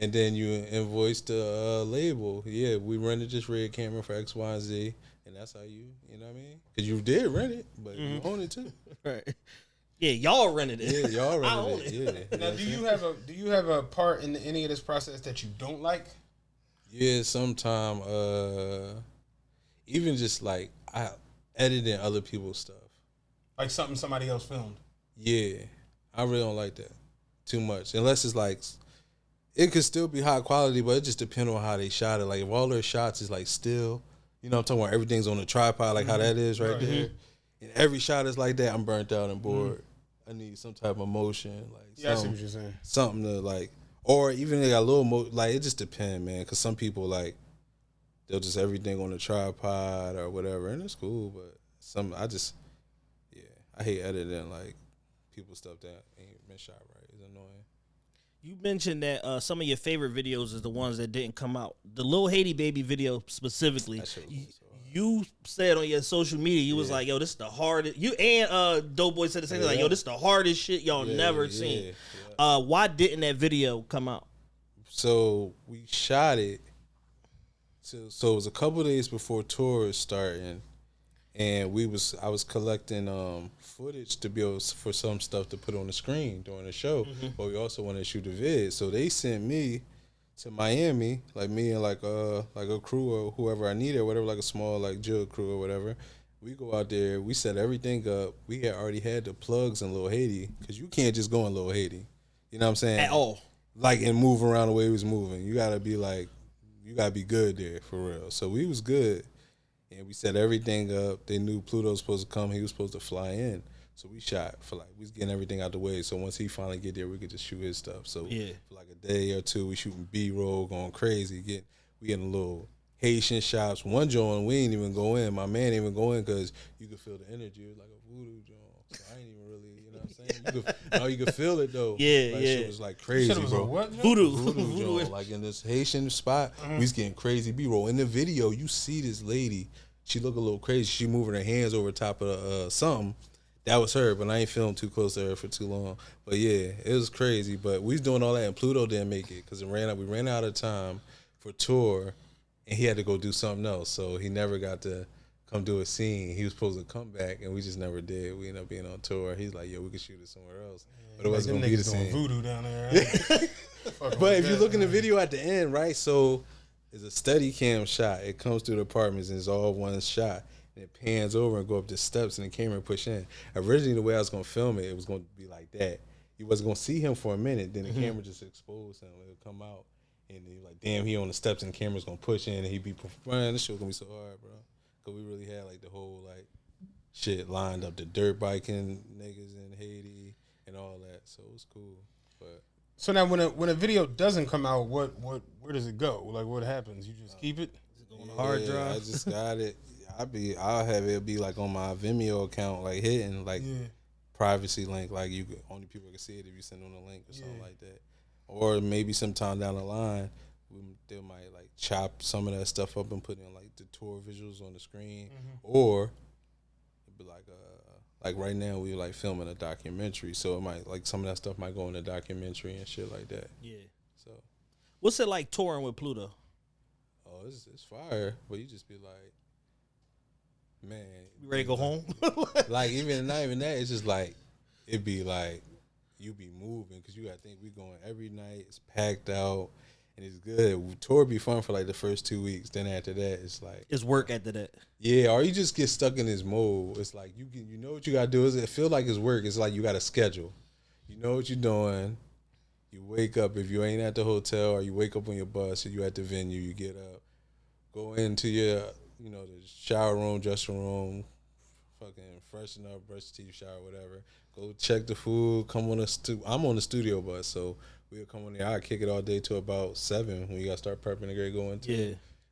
Speaker 3: And then you invoice the label. Yeah, we rented this Red camera for X, Y, and Z. And that's how you know what I mean? Because you did rent it, but you own it too.
Speaker 2: Right. Yeah, y'all rented it.
Speaker 3: Yeah, y'all rented it. Yeah.
Speaker 4: Now, do you have a part in any of this process that you don't like?
Speaker 3: Yeah, sometime. Even just like I editing other people's stuff.
Speaker 4: Like something somebody else filmed.
Speaker 3: Yeah, I really don't like that too much. Unless it's like, it could still be high quality, but it just depends on how they shot it. Like if all their shots is like still, you know what I'm talking about, everything's on the tripod, like how that is right there. And every shot is like that, I'm burnt out and bored. I need some type of motion. Like
Speaker 4: I see what you're saying.
Speaker 3: Something to like, or even they got a little like it just depends, man. Because some people like, they'll just everything on the tripod or whatever, and it's cool. But I hate editing like people's stuff that ain't been shot right. It's annoying.
Speaker 2: You mentioned that some of your favorite videos is the ones that didn't come out. The Lil Haiti Baby video specifically. You said on your social media, you was like, yo, this is the hardest. You and Doughboy said the same thing, like, yo, this is the hardest shit y'all never seen. Yeah. Why didn't that video come out?
Speaker 3: So we shot it. So it was a couple days before tour was starting, and I was collecting footage to be able for some stuff to put on the screen during the show, but we also wanted to shoot a vid. So they sent me to Miami, like me and like a crew or whoever I needed, or whatever, like a small like Jill crew or whatever. We go out there, we set everything up. We had already had the plugs in Lil Haiti, because you can't just go in Lil Haiti. You know what I'm saying?
Speaker 2: At all.
Speaker 3: Like, and move around the way he was moving. You gotta be good there for real. So we was good. And we set everything up. They knew Pluto was supposed to come. He was supposed to fly in. So we shot for we was getting everything out the way. So once he finally get there, we could just shoot his stuff. So for like a day or two, we shooting B-roll, going crazy. We getting little Haitian shots. One joint, we ain't even go in. My man didn't even go in because you could feel the energy. It was like a voodoo joint. So I ain't even really, you know what I'm saying? You could feel it though. Shit was like crazy, bro.
Speaker 4: What?
Speaker 3: Voodoo joint. Like in this Haitian spot, we was getting crazy B-roll. In the video, you see this lady. She look a little crazy. She moving her hands over top of something. That was her, but I ain't filmed too close to her for too long. But yeah, it was crazy. But we was doing all that, and Pluto didn't make it because we ran out of time for tour, and he had to go do something else. So he never got to come do a scene. He was supposed to come back, and we just never did. We ended up being on tour. He's like, yo, we could shoot it somewhere else. But it wasn't going to be the scene.
Speaker 4: Voodoo down there. Right?
Speaker 3: But if you look in the video at the end, right, so it's a steady cam shot. It comes through the apartments, and it's all one shot. And it pans over and go up the steps, and the camera push in. Originally, the way I was going to film it, it was going to be like that. You wasn't going to see him for a minute. Then the camera just exposed him. It'll come out. And you're like, damn, he on the steps, and the camera's going to push in, and he'd be, man, this shit was going to be so hard, bro. Because we really had, like, the whole, like, shit lined up. The dirt biking niggas in Haiti and all that. So it was cool. But
Speaker 4: so now when a video doesn't come out, where does it go? Like, what happens? You just keep it? Is it on a hard drive?
Speaker 3: I just got it. I'll have it be like on my Vimeo account, like hidden, like privacy link, like only people can see it if you send them a link or something like that. Or maybe sometime down the line, they might like chop some of that stuff up and put in like the tour visuals on the screen, or it'd be like right now we like filming a documentary, so it might like some of that stuff might go in the documentary and shit like that.
Speaker 2: Yeah.
Speaker 3: So,
Speaker 2: what's it like touring with Pluto?
Speaker 3: Oh, it's fire, but you just be like. man,
Speaker 2: You ready to go home?
Speaker 3: like even not even that. It's just like it'd be like you be moving because you gotta think we going every night. It's packed out and it's good. Tour be fun for like the first 2 weeks. Then after that, it's like
Speaker 2: It's work after that.
Speaker 3: yeah, or you just get stuck in this mode. It's like you know what you gotta do. It feel like it's work. It's like you got a schedule. You know what you're doing. You wake up if you ain't at the hotel, or you wake up on your bus, or you at the venue. You get up, go into your the shower room, dressing room, fucking freshen up, brush your teeth, shower, whatever. Go check the food. Come on I'm on the studio bus, so we'll come on there. I kick it all day till about 7 when you gotta start prepping to get going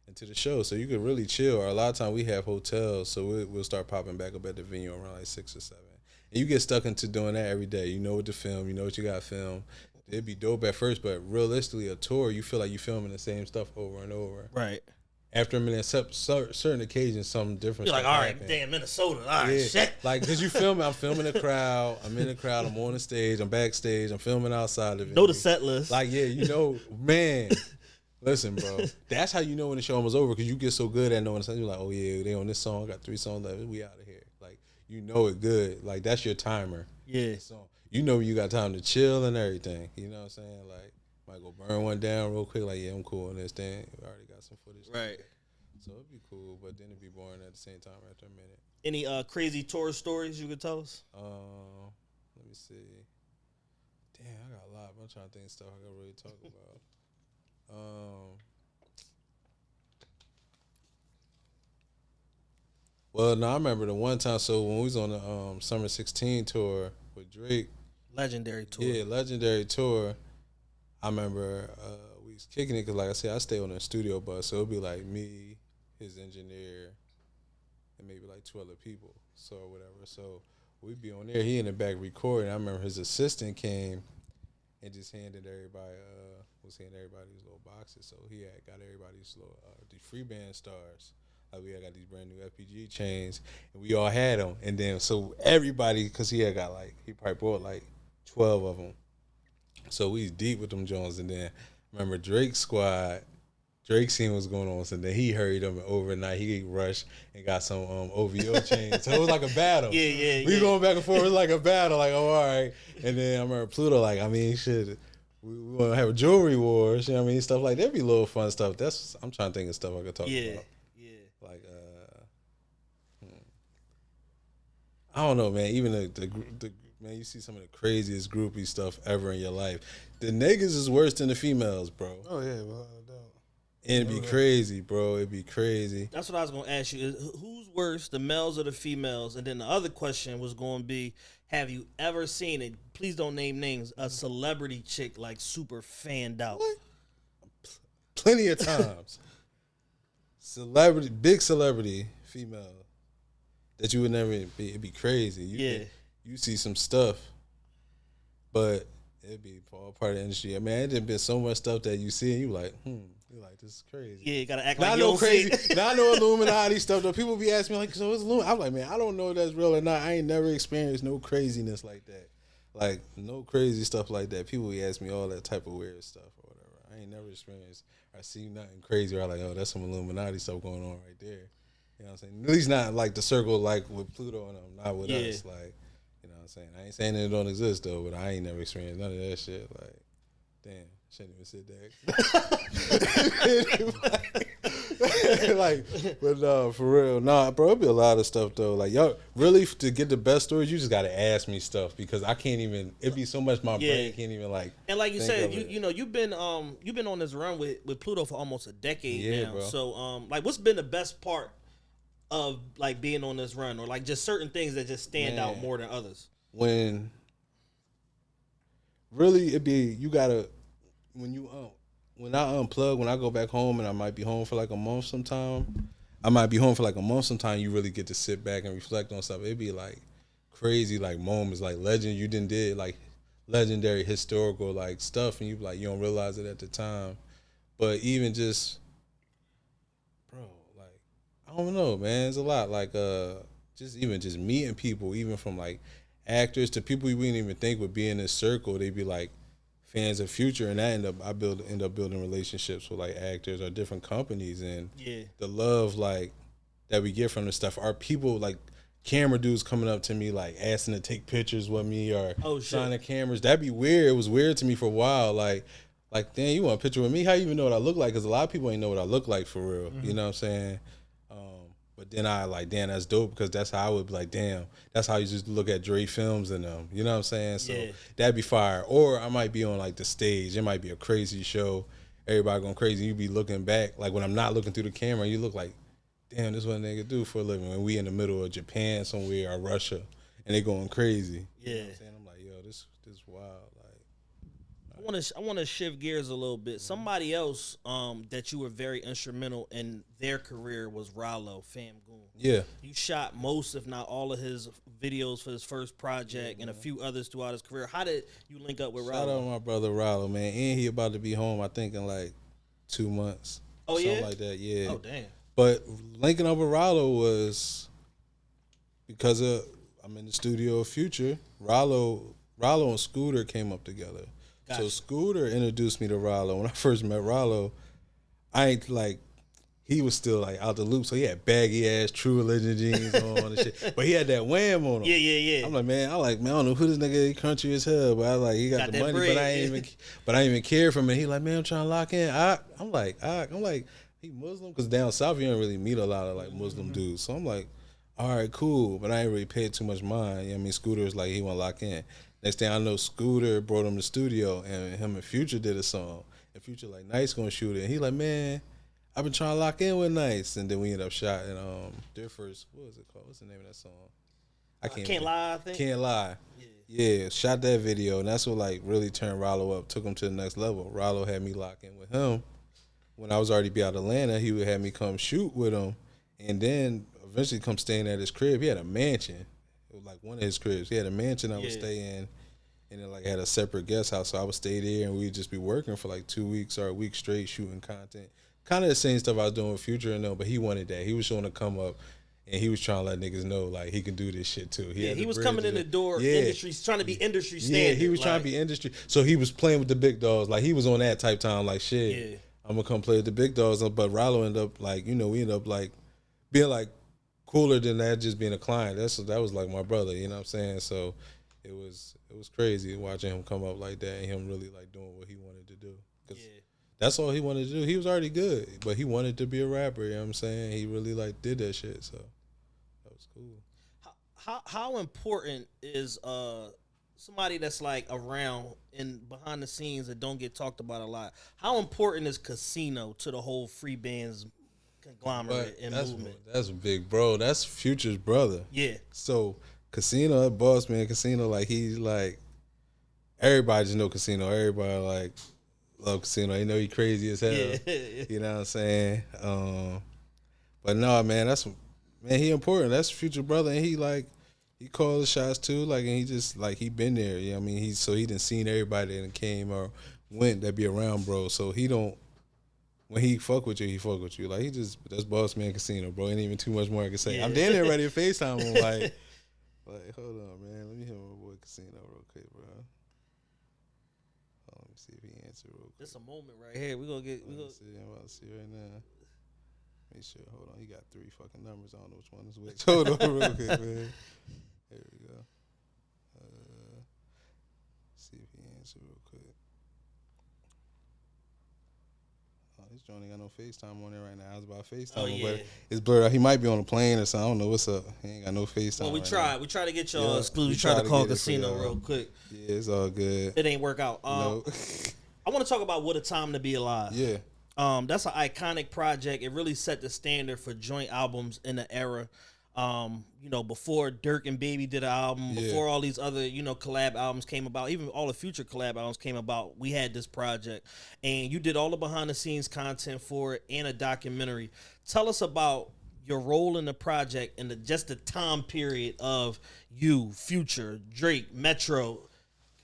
Speaker 3: into the show. So you could really chill. Or a lot of time we have hotels, so we'll start popping back up at the venue around like 6 or 7. And you get stuck into doing that every day. You know what to film. You know what you got to film. It'd be dope at first, but realistically, a tour, you feel like you filming the same stuff over and over.
Speaker 2: Right.
Speaker 3: After a minute, certain occasions, something different.
Speaker 2: You're like, all right,
Speaker 3: happen.
Speaker 2: damn, Minnesota. All right, shit.
Speaker 3: Like, because you filming, I'm filming the crowd. I'm in the crowd. I'm on the stage. I'm backstage. I'm filming outside of it.
Speaker 2: Know the set list.
Speaker 3: Like, yeah, man. Listen, bro. That's how you know when the show was over because you get so good at knowing the song. You're like, oh, yeah, they on this song. I got 3 songs left. We out of here. Like, you know it good. Like, that's your timer.
Speaker 2: Yeah.
Speaker 3: So you know you got time to chill and everything. You know what I'm saying? Like, might go burn one down real quick. Like, yeah, I'm cool on this thing. We already got some footage.
Speaker 2: Right.
Speaker 3: So it'd be cool, but then it'd be boring at the same time after a minute.
Speaker 2: Any crazy tour stories you could tell us?
Speaker 3: Let me see. Damn, I got a lot. I'm trying to think of stuff I can really talk about. Well, no, I remember the one time. So when we was on the Summer 16 tour with Drake,
Speaker 2: Legendary tour.
Speaker 3: yeah, legendary tour. I remember we was kicking it because, like I said, I stay on the studio bus, so it'd be like me, his engineer, and maybe like 2 other people, so whatever. So we'd be on there. He in the back recording. I remember his assistant came and just handed everybody these little boxes. So he had got everybody's little these free band stars. Like we had got these brand new FPG chains, and we all had them. And then so everybody, because he had got he probably bought like 12 of them. So we was deep with them Jones. And then remember Drake's squad. Drake seen what's going on, so then he hurried them overnight. He rushed and got some OVO chains. So it was like a battle. We going back and forth. It was like a battle. Like, oh, all right. And then I remember Pluto, like, I mean, shit, we want to have a jewelry wars. You know what I mean? Stuff like that. That'd be a little fun stuff. I'm trying to think of stuff I could talk about. Yeah. Like, I don't know, man. Even the man, you see some of the craziest groupie stuff ever in your life. The niggas is worse than the females, bro.
Speaker 4: Oh yeah, well, I don't.
Speaker 3: And it'd be crazy, bro. It'd be crazy.
Speaker 2: That's what I was going to ask you. Who's worse, the males or the females? And then the other question was going to be, have you ever seen it? Please don't name names. A celebrity chick like super fanned out.
Speaker 3: What? Plenty of times. Big celebrity female that you would never be. It'd be crazy. You see some stuff, but it'd be all part of the industry. I mean, it done been so much stuff that you see and you like, you're like, this is crazy.
Speaker 2: Yeah, you gotta act
Speaker 3: now
Speaker 2: like
Speaker 3: I
Speaker 2: you
Speaker 3: know
Speaker 2: don't
Speaker 3: crazy.
Speaker 2: see it.
Speaker 3: Now I know Illuminati stuff though. People be asking me like, so it's Illuminati. I'm like, man, I don't know if that's real or not. I ain't never experienced no craziness like that. Like no crazy stuff like that. People be asking me all that type of weird stuff or whatever. I ain't never experienced. I see nothing crazy. Or I'm like, oh, that's some Illuminati stuff going on right there. You know what I'm saying? At least not like the circle like with Pluto and them, not with us. Like, you know what I'm saying? I ain't saying that it don't exist though, but I ain't never experienced none of that shit. Like, damn, shouldn't even sit there. Like, but no, for real. Nah, bro, it'd be a lot of stuff though. Like, y'all really to get the best stories, you just gotta ask me stuff because I can't even. It'd be so much my brain can't even like.
Speaker 2: And like you said, you've been on this run with Pluto for almost a decade now. Bro. So like, what's been the best part of like being on this run, or like just certain things that just stand out more than others?
Speaker 3: When really it'd be you gotta when I unplug, when I go back home and I might be home for like a month sometime. You really get to sit back and reflect on stuff. It'd be like crazy like moments, like legend you did like legendary historical like stuff, and you like you don't realize it at the time. But even just bro, like I don't know, man. It's a lot. Like just meeting people, even from like actors to people you wouldn't even think would be in this circle. They'd be like fans of Future, and I end up building relationships with like actors or different companies, and the love like that we get from this stuff are people like camera dudes coming up to me like asking to take pictures with me or signing cameras. That'd be weird. It was weird to me for a while. Like, damn, you want a picture with me? How you even know what I look like? Because a lot of people ain't know what I look like for real. You know what I'm saying? But then I like, damn, that's dope because that's how I would be like, damn, that's how you just look at Dre films and them. You know what I'm saying? So that'd be fire. Or I might be on like the stage. It might be a crazy show. Everybody going crazy. You be looking back. Like when I'm not looking through the camera, you look like, damn, this is what a nigga do for a living. When we in the middle of Japan somewhere or Russia and they going crazy.
Speaker 2: Yeah.
Speaker 3: You know what I'm saying? I'm like, yo, this is wild.
Speaker 2: I want to shift gears a little bit. Somebody else that you were very instrumental in their career was Ralo, Fam Goon.
Speaker 3: Yeah.
Speaker 2: You shot most, if not all, of his videos for his first project and a few others throughout his career. How did you link up with Ralo?
Speaker 3: Shout out my brother Ralo, man. And he about to be home, I think, in like 2 months.
Speaker 2: Oh, yeah?
Speaker 3: Something like that, yeah.
Speaker 2: Oh, damn.
Speaker 3: But linking up with Ralo was because I'm in the studio of Future. Ralo and Scooter came up together. Gotcha. So Scooter introduced me to Ralo. When I first met Ralo, I ain't like, he was still like out the loop. So he had baggy ass True Religion jeans on and shit. But he had that wham on him.
Speaker 2: Yeah.
Speaker 3: I'm like, man, I don't know who this nigga is, country as hell. But I like, he got the money, bread, but I ain't even care for him. And he like, man, I'm trying to lock in. I'm like, he Muslim? Because down south, you don't really meet a lot of like Muslim dudes. So I'm like, all right, cool. But I ain't really paid too much mind. You know what I mean? Scooter was like, he want to lock in. Next thing I know, Scooter brought him to the studio, and him and Future did a song. And Future like, Nyce gonna shoot it. And he like, man, I've been trying to lock in with Nyce. And then we ended up shooting their first, what was it called? What's the name of that song? I
Speaker 2: Can't Lie, I think.
Speaker 3: Can't Lie. Yeah, shot that video, and that's what like really turned Ralo up, took him to the next level. Ralo had me lock in with him. When I was already be out of Atlanta, he would have me come shoot with him, and then eventually come staying at his crib. He had a mansion. It was like one of his cribs. He had a mansion I would stay in, and then like had a separate guest house. So I would stay there, and we'd just be working for like 2 weeks or a week straight shooting content. Kind of the same stuff I was doing with Future and them, but he wanted that. He was showing to come up, and he was trying to let niggas know like he can do this shit too.
Speaker 2: He was coming in the door, industry, trying to be industry standard.
Speaker 3: Yeah, he was trying to be industry. So he was playing with the big dogs. Like he was on that type time. Like shit. Yeah. I'm gonna come play with the big dogs, but Ralo ended up like, we ended up like being like cooler than that, just being a client. That was like my brother, you know what I'm saying? So it was crazy watching him come up like that and him really like doing what he wanted to do. Cause that's all he wanted to do. He was already good, but he wanted to be a rapper. You know what I'm saying? He really like did that shit. So that was cool.
Speaker 2: How important is somebody that's like around and behind the scenes that don't get talked about a lot? How important is Casino to the whole free bands conglomerate and movement?
Speaker 3: That's big, bro. That's Future's brother.
Speaker 2: Yeah.
Speaker 3: So Casino, that boss man, Casino, like he's like, everybody just know Casino. Everybody like love Casino. They know he crazy as hell. Yeah. You know what I'm saying? But no, man, he important. That's Future brother, and he called the shots too, like, and he just like he been there. You know what I mean? He done seen everybody that came or went that be around, bro. So he don't, when he fuck with you, he fuck with you. Like that's boss man Casino, bro. Ain't even too much more I can say. Yeah. I'm damn near ready to FaceTime him. Like hold on, man. Let me hit my boy Casino real quick, bro. Let me see if he answer real quick.
Speaker 2: This a moment right here. I'm
Speaker 3: about to see right now. Make sure. Hold on. He got 3 fucking numbers. I don't know which one is which. Hold on real quick, man. There we go. See if he answer real quick. Oh, this joint ain't got no FaceTime on there right now. I was about to FaceTime him, but it's blurred out. He might be on a plane or something. I don't know what's up. He ain't got no FaceTime.
Speaker 2: Well, we tried. We tried to get y'all exclusive.
Speaker 3: We
Speaker 2: We tried to call Casino real quick.
Speaker 3: Yeah, it's all good.
Speaker 2: It ain't work out.
Speaker 3: No.
Speaker 2: I want to talk about What a Time to Be Alive.
Speaker 3: Yeah.
Speaker 2: That's an iconic project. It really set the standard for joint albums in the era. Before Dirk and Baby did an album, before all these other, collab albums came about, even all the future collab albums came about, we had this project. And you did all the behind the scenes content for it and a documentary. Tell us about your role in the project and just the time period of you, Future, Drake, Metro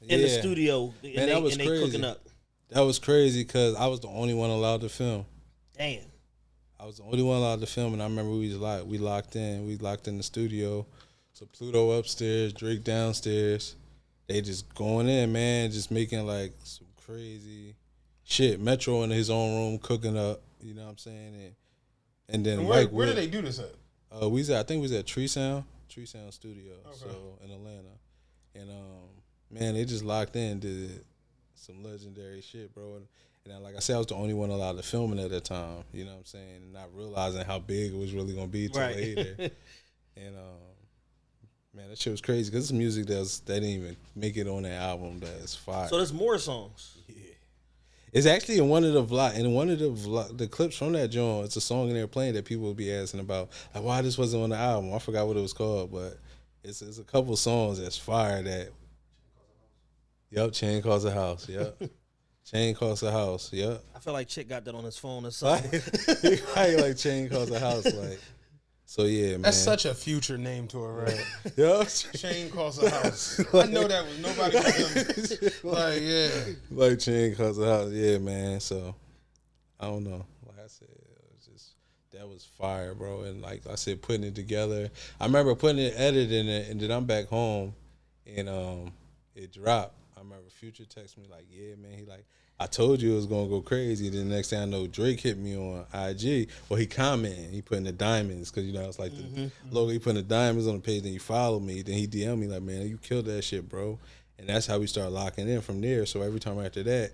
Speaker 2: in the studio, and they cooking up.
Speaker 3: That was crazy because I was the only one allowed to film.
Speaker 2: Damn.
Speaker 3: I was the only one allowed to film, and I remember we locked in. We locked in the studio. So Pluto upstairs, Drake downstairs. They just going in, man, just making like some crazy shit. Metro in his own room cooking up, you know what I'm saying? And then
Speaker 4: where did they do this at?
Speaker 3: I think we was at Tree Sound Studio, so in Atlanta, and man, they just locked in, did some legendary shit, bro. And like I said, I was the only one allowed to film it at that time. You know what I'm saying? And not realizing how big it was really gonna be till later. And man, that shit was crazy because it's music that didn't even make it on that album. That's fire.
Speaker 2: So there's more songs.
Speaker 3: Yeah. It's actually in one of the clips from that joint. It's a song in there playing that people will be asking about, like why this wasn't on the album. I forgot what it was called, but it's a couple songs that's fire. That Chain Calls a House. Yep. Chain Calls a House. Yep.
Speaker 2: I feel like Chick got that on his phone or something.
Speaker 3: Probably like Chain Calls a House, like. So yeah, man.
Speaker 4: That's such a future name to it, right?
Speaker 3: Yep.
Speaker 4: Chain Calls a House. I know that was nobody but him. Like, yeah.
Speaker 3: Like Chain Calls a House. Yeah, man. So I don't know. Like I said, it was just that was fire, bro. And like I said, putting it together. I remember putting it, editing it, and then I'm back home and it dropped. I remember Future texted me like, yeah, man, he like, I told you it was gonna go crazy. Then the next thing I know, Drake hit me on IG. Well, he commented, he putting the diamonds because you know it's like the logo. He putting the diamonds on the page. Then he followed me. Then he DM me like, man, you killed that shit, bro. And that's how we started locking in from there. So every time after that,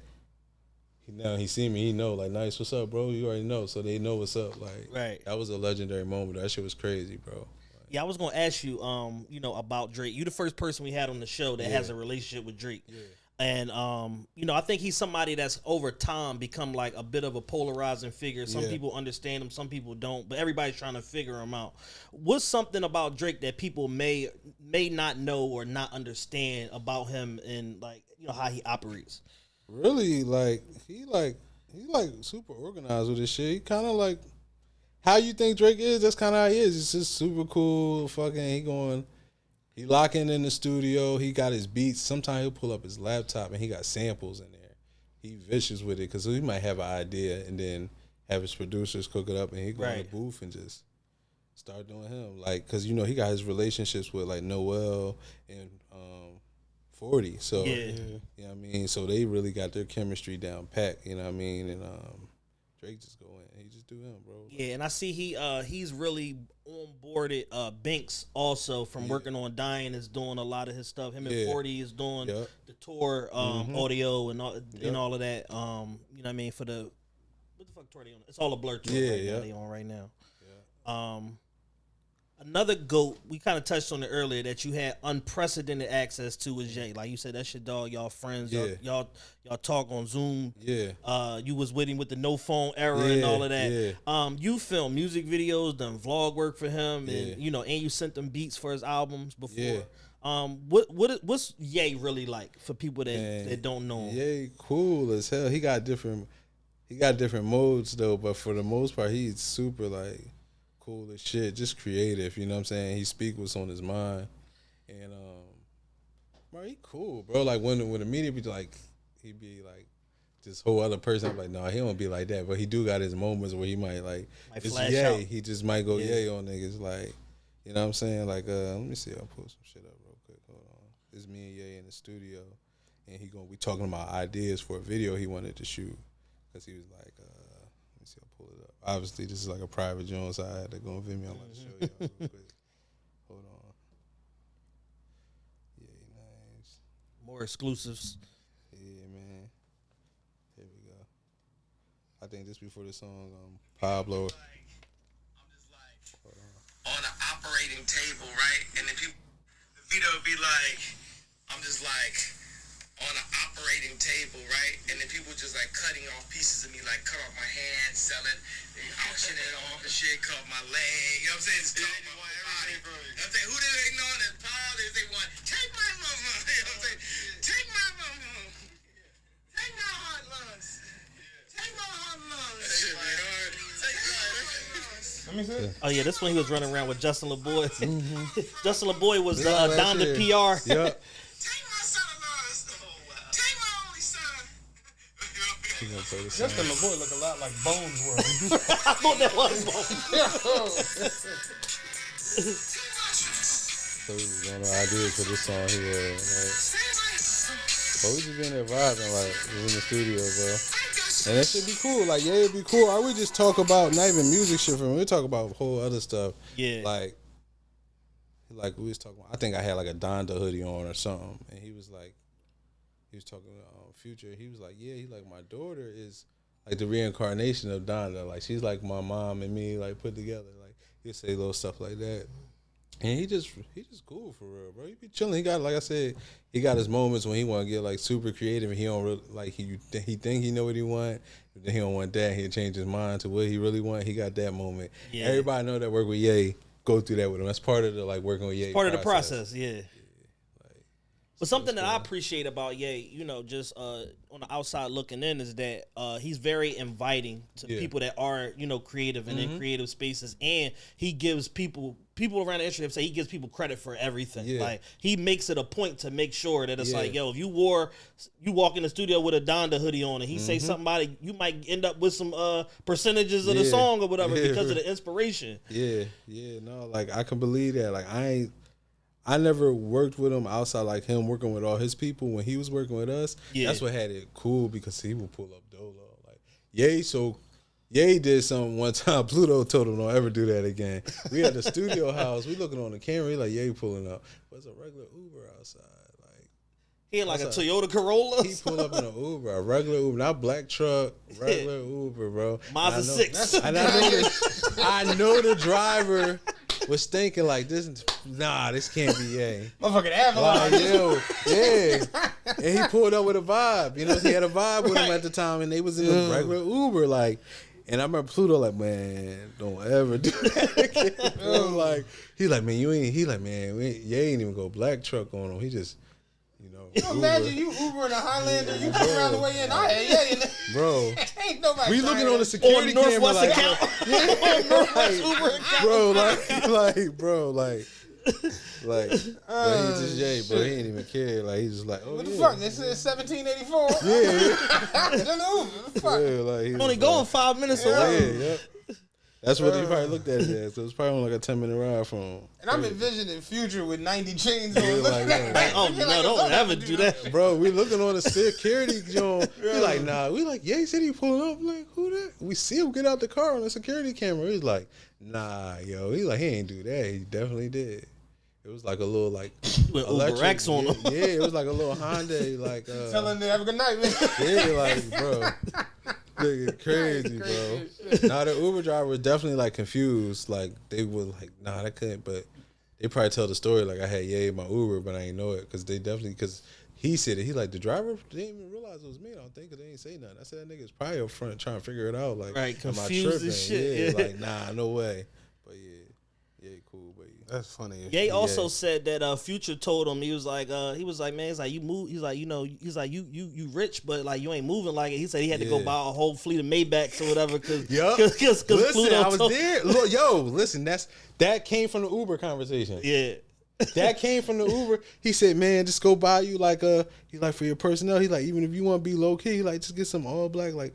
Speaker 3: he see me, he know like, Nyce, what's up, bro? You already know, so they know what's up. Like,
Speaker 2: right.
Speaker 3: That was a legendary moment. That shit was crazy, bro.
Speaker 2: Yeah, I was gonna ask you, about Drake. You the first person we had on the show that has a relationship with Drake. Yeah. And, I think he's somebody that's over time become like a bit of a polarizing figure. Some people understand him, some people don't, but everybody's trying to figure him out. What's something about Drake that people may not know or not understand about him and like, how he operates?
Speaker 3: Really, like, he's super organized with this shit. He kind of like how you think Drake is, that's kind of how he is. He's just super cool, he locking in the studio. He got his beats. Sometimes he'll pull up his laptop and he got samples in there. He vicious with it because he might have an idea and then have his producers cook it up and he go in the booth and just start doing him. Like, because, he got his relationships with, like, Noel and 40. So, you know what I mean? So they really got their chemistry down pat, you know what I mean? And Drake just go in. He just do him, bro.
Speaker 2: Yeah, and I see he's really onboarded Banks also from working on Dying, is doing a lot of his stuff. Him and 40 is doing the tour audio and all of that. You know what I mean? For the what the fuck tour they on? It's all a Blur tour now they on right now. Yeah. Another GOAT, we kind of touched on it earlier, that you had unprecedented access to was Jay. Like you said, that's your dog, y'all friends, y'all talk on Zoom. Yeah. You was with him with the no phone era and all of that. Yeah. You filmed music videos, done vlog work for him, and and you sent them beats for his albums before. Yeah. What's Ye really like for people that don't know him?
Speaker 3: Ye cool as hell. He got different modes though, but for the most part, he's super like cool as shit, just creative, you know what I'm saying? He speak what's on his mind. And bro, he cool, bro. Like when the media be like, he be like this whole other person, I'm like, no, he don't be like that. But he do got his moments where he might like it's Ye. Out. He just might go Ye on niggas, like, you know what I'm saying? Like let me see, I'll pull some shit up real quick. Hold on. It's me and Ye in the studio, and he gonna be talking about ideas for a video he wanted to shoot. Cause he was like, let me see, I'll pull it up. Obviously, this is like a private joint, so I had to go on Vimeo. I'm going to show y'all real quick. Hold on. Yeah, nice.
Speaker 2: More exclusives.
Speaker 3: Yeah, man. Here we go. I think this before the song, Pablo.
Speaker 1: I'm just like on an operating table, right? And then the video would be like, I'm just like on an operating table, right? And then people just like cutting off pieces of me, like cut off my hand, sell it, they auction it off and shit, cut off my leg, you know what I'm saying? Just cut off my body. You know what I'm saying? Who they ain't on as pilots, they want, take my mama, you know what I'm saying? Take my mama. Take my heart lungs. Take my heart lungs. Take my heart lungs.
Speaker 4: Let me see.
Speaker 2: Oh yeah, this one he was running around with Justin LaBoy. Justin LaBoy was down to PR.
Speaker 3: Yep.
Speaker 1: Take my son of Lawrence. Take my only son.
Speaker 4: Justin LaBoy look a lot like Bones World.
Speaker 2: I thought that was Bones.
Speaker 3: So we was on the ideas for this song here. Like, we just been there vibing, like, we was in the studio, bro. And that should be cool. Like, yeah, it'd be cool. I would just talk about not even music shit for me. We talk about whole other stuff.
Speaker 2: Yeah.
Speaker 3: Like we was talking about, I think I had like a Donda hoodie on or something. And he was talking about Future. He was like, yeah, my daughter is like the reincarnation of Donda. Like, she's like my mom and me, like, put together. Like, he'll say little stuff like that. And he just cool for real, bro. He be chilling. He got, like I said, he got his moments when he want to get like super creative and he don't really, like, he think he know what he want, but then he don't want that. He'll change his mind to what he really want. He got that moment. Yeah. Everybody know that work with Ye go through that with him. That's part of the like working with Ye.
Speaker 2: It's part of the process, yeah. But something that I appreciate about Ye, you know, just on the outside looking in, is that he's very inviting to people that are, you know, creative and in creative spaces, and he gives people around the industry say he gives people credit for everything. Yeah. Like, he makes it a point to make sure that it's like, yo, if you walk in the studio with a Donda hoodie on and he say something about it, you might end up with some percentages of the song or whatever because of the inspiration. Yeah, no, like, I can believe that. Like, I never worked with him outside like him working with all his people when he was working with us. Yeah. That's what had it cool, because he would pull up Dolo. Like, Ye did something one time. Pluto told him don't ever do that again. We at the studio house. We looking on the camera. He like, Ye pulling up. What's a regular Uber outside? Like, he had like a Toyota Corolla. He pulled up in an Uber, a regular Uber, not black truck, regular Uber, bro. Mazda 6. And I know the driver was thinking like, this can't be Ye.
Speaker 4: Motherfucking Avalon.
Speaker 3: Like, yo, yeah. And he pulled up with a vibe. You know, he had a vibe with him at the time, and they was in the regular Uber, like. And I remember Pluto like, man, don't ever do that again. Like, he like, man, Ye ain't even go black truck on him. He just, you know.
Speaker 4: You imagine you Uber in a Highlander, you come around the way in.
Speaker 3: Bro,
Speaker 4: ain't nobody.
Speaker 3: We looking on the security camera like, like, he's just Ye, bro. He ain't even care. Like, he's just like, oh,
Speaker 4: what the fuck? This is 1784.
Speaker 3: Yeah. Like,
Speaker 2: I'm only going 5 minutes away.
Speaker 3: Yeah. That's what he probably looked at it as. So it's probably only like a 10-minute ride from him.
Speaker 4: And I'm envisioning Future with 90 chains on.
Speaker 2: Don't ever do that.
Speaker 3: Bro, we looking on the security joint. We like, nah. We like, Ye said he pulling up. I'm like, who that? We see him get out the car on the security camera. He's like, nah, yo. He like, he ain't do that. He definitely did. It was like a little like
Speaker 2: Uber X on him.
Speaker 3: Yeah, it was like a little Hyundai like.
Speaker 4: Tell him to have a good night, man.
Speaker 3: Yeah, like, bro. Nigga, crazy, bro. Nah, the Uber driver was definitely like confused. Like, they were like, nah, that couldn't. But they probably tell the story like I had Ye in my Uber, but I ain't know it because he said it. He like, the driver didn't even realize it was me. I don't think, because they ain't say nothing. I said, that nigga's probably up front trying to figure it out. Like,
Speaker 2: right, confused as shit.
Speaker 3: Yeah, like, nah, no way. But yeah, cool, but
Speaker 4: that's funny.
Speaker 2: Ye also said that Future told him, he was like, man, he's like, you move, he's like, you know, he's like, you rich, but like you ain't moving like it. He said he had to go buy a whole fleet of Maybachs or whatever because
Speaker 3: listen,
Speaker 2: Pluto
Speaker 3: I was there. Look, listen, that came from the Uber conversation.
Speaker 2: Yeah.
Speaker 3: That came from the Uber. He said, man, just go buy you like he like for your personnel. He like, even if you want to be low key, he like, just get some all black, like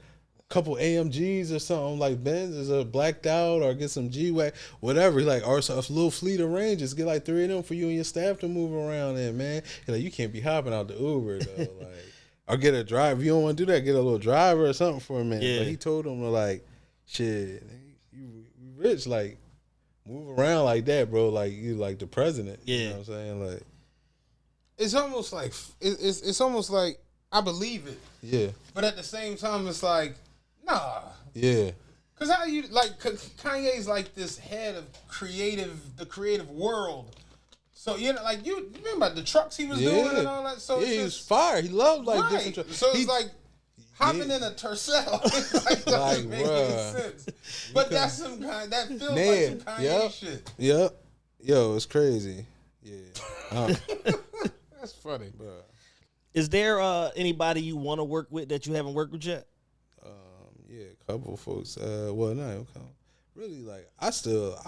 Speaker 3: couple AMGs or something, like Benz is blacked out, or get some G-Wagon, whatever. He like, or a little fleet of Rangers, get like 3 of them for you and your staff to move around in, man. He like, you can't be hopping out the Uber though, like, or get a driver. If you don't want to do that, get a little driver or something for a minute. Yeah. But he told him like, shit, you rich, like move around like that, bro. Like you like the president. Yeah, you know what I'm saying? Like,
Speaker 4: it's almost like I believe it.
Speaker 3: Yeah,
Speaker 4: but at the same time, it's like, nah.
Speaker 3: Yeah.
Speaker 4: Cause how you like Kanye's like this head of the creative world. So you know, like you remember the trucks he was doing and all that. So
Speaker 3: he was fire. He loved like different trucks.
Speaker 4: So it's like hopping in a Tercel. Like, doesn't make any sense. But that's some kind. That feels like some Kanye shit.
Speaker 3: Yep. Yo, it's crazy. Yeah.
Speaker 4: That's funny, bro.
Speaker 2: Is there anybody you want to work with that you haven't worked with yet?
Speaker 3: Yeah, a couple of folks. Well, no, really, like I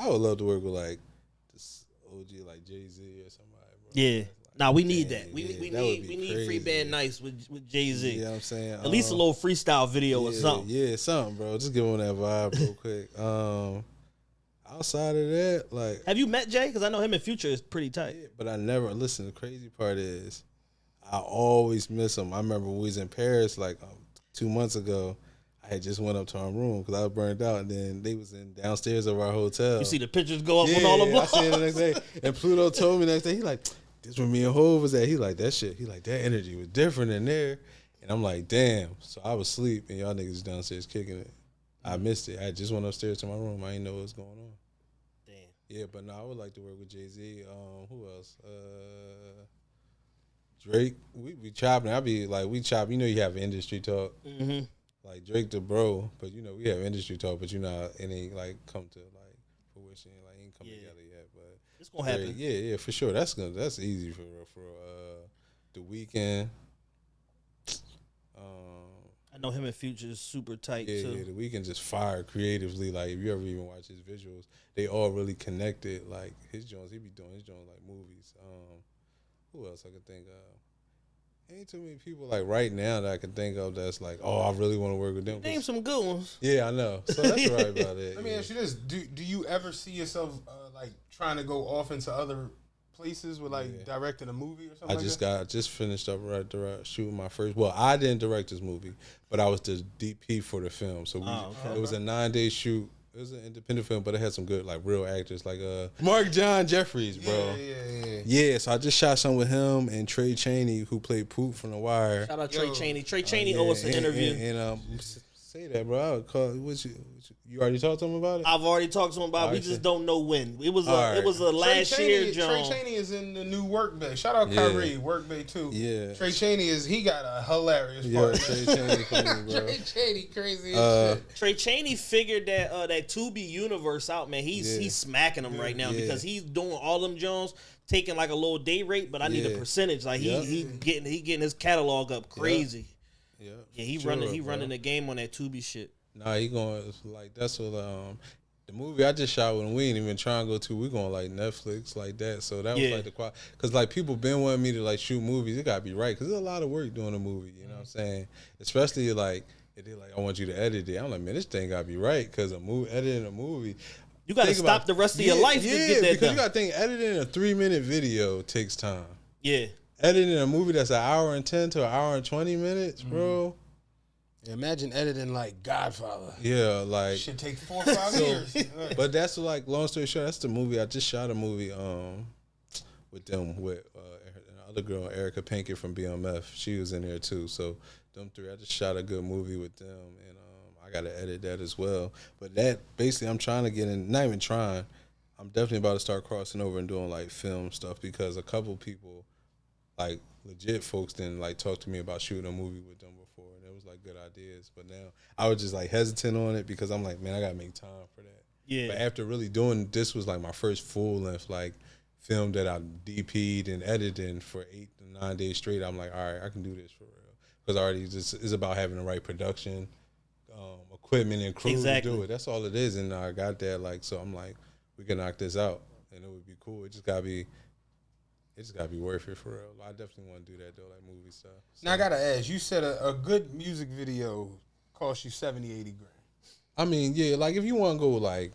Speaker 3: would love to work with like this OG like Jay-Z or somebody, bro.
Speaker 2: Yeah. Nah, we need that. We need free band Nyce with Jay-Z.
Speaker 3: You know what I'm saying?
Speaker 2: At least a little freestyle video or something.
Speaker 3: Yeah, something, bro. Just give him that vibe real quick. Outside of that, like,
Speaker 2: have you met Jay? Because I know him and Future is pretty tight.
Speaker 3: Yeah, but I never listen. The crazy part is, I always miss him. I remember when we was in Paris like 2 months ago. I had just went up to our room because I was burned out, and then they was in downstairs of our hotel.
Speaker 2: You see the pictures go up on all the blocks.
Speaker 3: I seen it the next day. And Pluto told me the next day, he like, this where me and Hov was at. He like, that shit. He like, that energy was different in there. And I'm like, damn. So I was asleep, and y'all niggas downstairs kicking it. I missed it. I just went upstairs to my room. I didn't know what was going on.
Speaker 2: Damn.
Speaker 3: Yeah, but no, I would like to work with Jay-Z. Who else? Drake. We chopping. I be like, we chop. You know, you have industry talk.
Speaker 2: Mm-hmm.
Speaker 3: Like Drake the bro, but you know we have industry talk, but you know it ain't like come to like fruition, like ain't come together yet. But
Speaker 2: it's gonna happen.
Speaker 3: Yeah, for sure. That's easy for the Weeknd.
Speaker 2: I know him and Future is super tight too.
Speaker 3: Yeah, the Weeknd just fire creatively. Like if you ever even watch his visuals, they all really connected. Like his joints, he be doing his joints like movies. Who else I could think of? Ain't too many people like right now that I can think of that's like, oh, I really want to work with them.
Speaker 2: Name some good ones.
Speaker 3: Yeah, I know. So that's right about it.
Speaker 4: Let me ask you this: Do you ever see yourself like trying to go off into other places with like directing a movie or something? I
Speaker 3: just finished up shooting my first. Well, I didn't direct this movie, but I was the DP for the film. So it was a 9-day shoot. It was an independent film, but it had some good, like, real actors, like Mark John Jeffries, bro. Yeah, so I just shot some with him and Trey Chaney, who played Poop from The Wire.
Speaker 2: Shout out Trey Chaney. Trey Chaney owed us an interview.
Speaker 3: And say that, bro. I would call. You already talked to him about it?
Speaker 2: I've already talked to him about it. We just don't know when. It was a last year, John.
Speaker 4: Trey Chaney is in the new Workday. Shout out Kyrie, Workday too.
Speaker 3: Yeah.
Speaker 4: Trey Chaney he got a hilarious part.
Speaker 3: Trey Chaney funny, bro.
Speaker 4: Trey Chaney crazy as shit.
Speaker 2: Trey Chaney figured that Tubi universe out, man. He's smacking them right now because he's doing all them Jones, taking like a little day rate, but I need a percentage. Like he getting his catalog up crazy. Yeah, he running the game on that Tubi shit.
Speaker 3: Nah, he going like that's what the movie I just shot with him. We ain't even trying to go to. We going like Netflix like that. So that was like the quality because like people been wanting me to like shoot movies. It gotta be right because there's a lot of work doing a movie. You know what I'm saying? Especially like if they like I want you to edit it. I'm like man, this thing gotta be right because editing a movie.
Speaker 2: You gotta stop the rest of your life to get that
Speaker 3: because
Speaker 2: done.
Speaker 3: You gotta think editing a 3-minute video takes time.
Speaker 2: Yeah,
Speaker 3: editing a movie that's an hour and 10 to an hour and 20 minutes, bro.
Speaker 4: Imagine editing like Godfather.
Speaker 3: Yeah, like
Speaker 4: should take 4 or 5 years.
Speaker 3: But that's like long story short. That's the movie. I just shot a movie with them with another girl, Erica Pinkett from BMF. She was in there too. So them three. I just shot a good movie with them, and I got to edit that as well. But that basically, I'm trying to get in. Not even trying. I'm definitely about to start crossing over and doing like film stuff because a couple people, like legit folks, didn't like talk to me about shooting a movie with them before, and it was like good ideas. But now I was just like hesitant on it because I'm like, man, I gotta make time for that. Yeah. But after really doing this was like my first full length like film that I DP'd and edited for 8 to 9 days straight. I'm like, all right, I can do this for real because I already just it's about having the right production, equipment, and crew to do it. That's all it is, and I got that. Like, so I'm like, we can knock this out, and it would be cool. It just gotta be worth it for real. I definitely want to do that though, like movie stuff. So.
Speaker 4: Now I gotta ask, you said a good music video costs you 70, 80 grand.
Speaker 3: I mean, yeah, like if you want to go like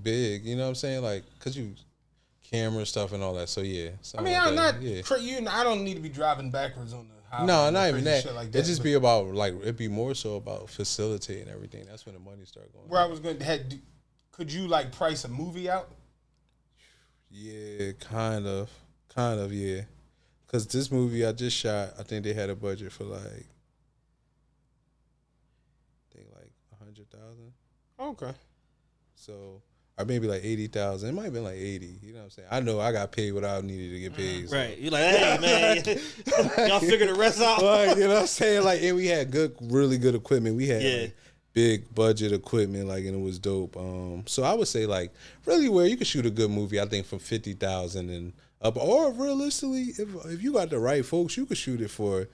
Speaker 3: big, you know what I'm saying? Like, cause you camera stuff and all that. So yeah.
Speaker 4: I mean, I'm not. I don't need to be driving backwards on the highway.
Speaker 3: No, not even that.
Speaker 4: Shit like that.
Speaker 3: It just be about like it'd be more so about facilitating everything. That's when the money start going.
Speaker 4: Where I was going to could you like price a movie out?
Speaker 3: Yeah, kind of, yeah. Cause this movie I just shot, I think they had a budget for like 100,000.
Speaker 4: Okay.
Speaker 3: So, or maybe like 80,000. It might have been like 80. You know what I'm saying? I know I got paid what I needed to get paid. So.
Speaker 2: Right. You're like, hey man, y'all figure the rest out.
Speaker 3: Like, you know what I'm saying? Like, and we had really good equipment. We had like, big budget equipment, like, and it was dope. So I would say like really where you could shoot a good movie, I think from 50,000 and up, or realistically, if you got the right folks, you could shoot it for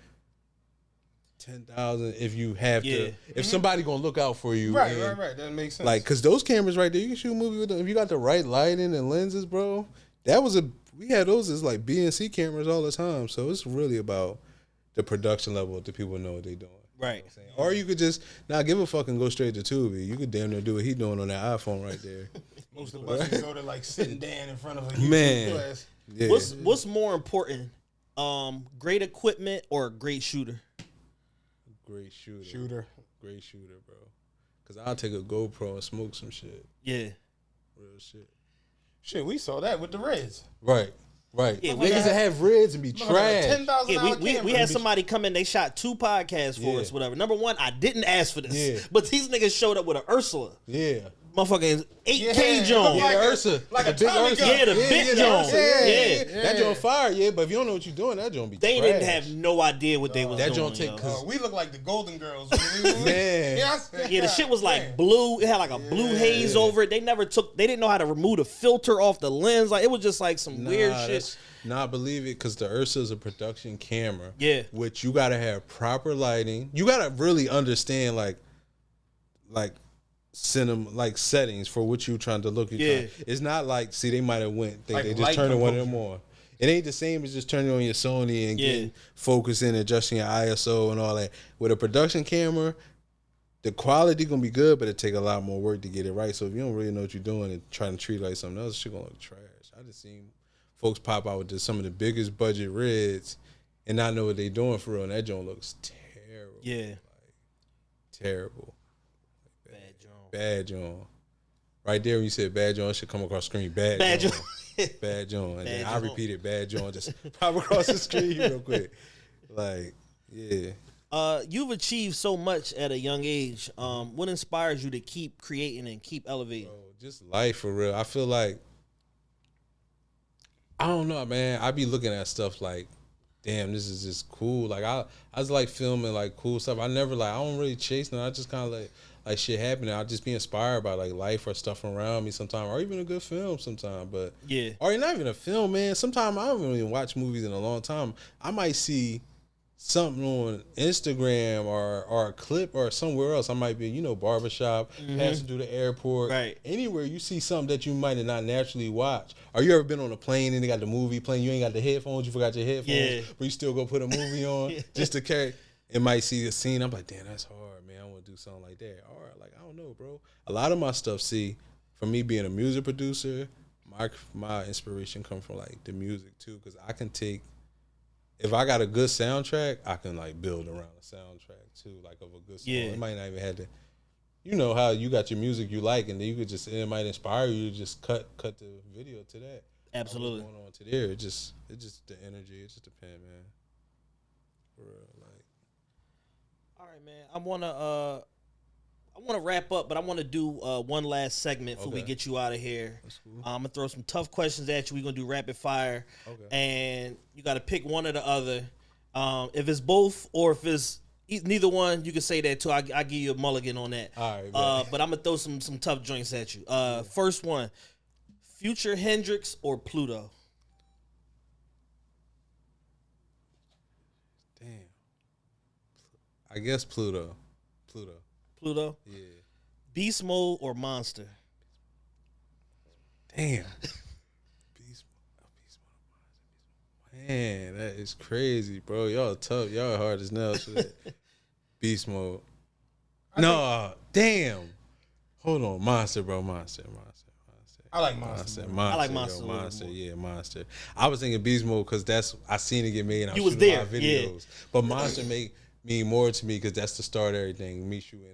Speaker 3: 10,000 if you have to. If somebody gonna look out for you,
Speaker 4: right. That makes sense.
Speaker 3: Like, cause those cameras right there, you can shoot a movie with them. If you got the right lighting and lenses, bro. We had those as like BNC cameras all the time. So it's really about the production level that people know what they're doing.
Speaker 2: Right.
Speaker 3: You know or you could just not give a fuck and go straight to Tubi. You could damn near do what he doing on that iPhone right there.
Speaker 4: Most of us go to like sitting down in front of a YouTube class.
Speaker 3: Yeah.
Speaker 2: What's more important, great equipment or a great shooter?
Speaker 3: Great shooter. great shooter, bro. Cause I'll take a GoPro and smoke some shit.
Speaker 2: Yeah.
Speaker 3: Real shit.
Speaker 4: Shit, we saw that with the Reds.
Speaker 3: Right.
Speaker 2: Yeah,
Speaker 3: Niggas that have rids and be trash.
Speaker 4: $10,000
Speaker 2: Yeah, we had somebody come in. They shot 2 podcasts for us, whatever. Number one, I didn't ask for this, but these niggas showed up with an Ursula.
Speaker 3: Yeah.
Speaker 2: Motherfucking 8K Jones.
Speaker 3: Yeah, Ursa.
Speaker 4: Like
Speaker 3: the
Speaker 4: a
Speaker 3: big
Speaker 4: Tommy
Speaker 3: Ursa.
Speaker 4: gun.
Speaker 2: Yeah, the big Jones. Yeah.
Speaker 3: That joint fire, but if you don't know what you're doing, that joint be
Speaker 2: They
Speaker 3: trash.
Speaker 2: didn't have no idea what they was
Speaker 3: that
Speaker 2: doing.
Speaker 3: joint take
Speaker 2: yo.
Speaker 4: We look like the Golden Girls.
Speaker 3: Man.
Speaker 2: Yeah, the shit was like blue. It had like a blue haze over it. They didn't know how to remove the filter off the lens. Like, it was just like some weird shit.
Speaker 3: Nah, believe it, because the Ursa is a production camera.
Speaker 2: Yeah.
Speaker 3: Which you got to have proper lighting. You got to really understand, like cinema, like settings for what you trying to look at.
Speaker 2: Yeah.
Speaker 3: It's not like, see, they might have went,
Speaker 4: Like
Speaker 3: they just
Speaker 4: light
Speaker 3: turning one of them
Speaker 4: composure.
Speaker 3: on. It ain't the same as just turning on your Sony and getting focus in, adjusting your ISO and all that. With a production camera, the quality gonna be good, but it take a lot more work to get it right. So if you don't really know what you're doing and trying to treat it like something else, shit gonna look trash. I just seen folks pop out with some of the biggest budget Reds and not know what they doing for real, and that joint looks terrible.
Speaker 2: Yeah.
Speaker 3: Like, terrible.
Speaker 2: Bad Jones.
Speaker 3: Bad joint. Right there when you said bad joint, it should come across the screen. Bad joint. Bad joint. And then I repeated bad joint, just pop across the screen real quick. Like, yeah.
Speaker 2: You've achieved so much at a young age. What inspires you to keep creating and keep elevating?
Speaker 3: Bro, just life for real. I feel like, I don't know, man. I be looking at stuff like, damn, this is just cool. Like, I just like filming like cool stuff. I don't really chase nothing. I just kind of like shit happening. I'll just be inspired by like life or stuff around me sometimes, or even a good film sometimes. But
Speaker 2: Yeah.
Speaker 3: or not even a film, man. Sometimes I don't even watch movies in a long time. I might see something on Instagram or a clip or somewhere else. I might be, barbershop, passing through the airport.
Speaker 2: Right.
Speaker 3: Anywhere you see something that you might not naturally watch. Or you ever been on a plane and they got the movie playing, you ain't got the headphones, you forgot your headphones, but you still go put a movie on just to carry. It might see a scene. I'm like, damn, that's hard, man. I want to do something like that. Or like, I don't know, bro. A lot of my stuff, see, for me being a music producer, my inspiration comes from like the music too, because I can take, if I got a good soundtrack, I can like build around a soundtrack too, like of a good song.
Speaker 2: Yeah.
Speaker 3: It might not even have to, you know how you got your music you like, and then you could just, it might inspire you to just cut the video to that.
Speaker 2: Absolutely.
Speaker 3: What's going on to there? It just the energy. It just depends, man. For real, like.
Speaker 2: All right, man. I wanna wrap up, but I wanna do one last segment before we
Speaker 3: Okay.
Speaker 2: get you out of here.
Speaker 3: That's cool.
Speaker 2: I'm gonna throw some tough questions at you. We're gonna do rapid fire, and you got to pick one or the other. If it's both, or if it's neither one, you can say that too. I give you a mulligan on that.
Speaker 3: All right, man.
Speaker 2: But I'm gonna throw some tough joints at you. First one: Future Hendrix or Pluto?
Speaker 3: Damn. I guess Pluto.
Speaker 2: Pluto.
Speaker 3: Yeah.
Speaker 2: Beast Mode or Monster?
Speaker 3: Damn. Beast Mode. Man, that is crazy, bro. Y'all tough. Y'all hard as nails for that. Beast Mode. Damn. Hold on. Monster, bro. Monster.
Speaker 4: I like Monster.
Speaker 2: I like Monster
Speaker 3: Yo,
Speaker 2: a little
Speaker 3: Monster.
Speaker 2: more.
Speaker 3: Yeah, Monster. I was thinking Beast Mode because I seen it get made and I
Speaker 2: You
Speaker 3: was
Speaker 2: was
Speaker 3: shooting
Speaker 2: there,
Speaker 3: my videos. But Monster mean more to me because that's the start of everything. Me shooting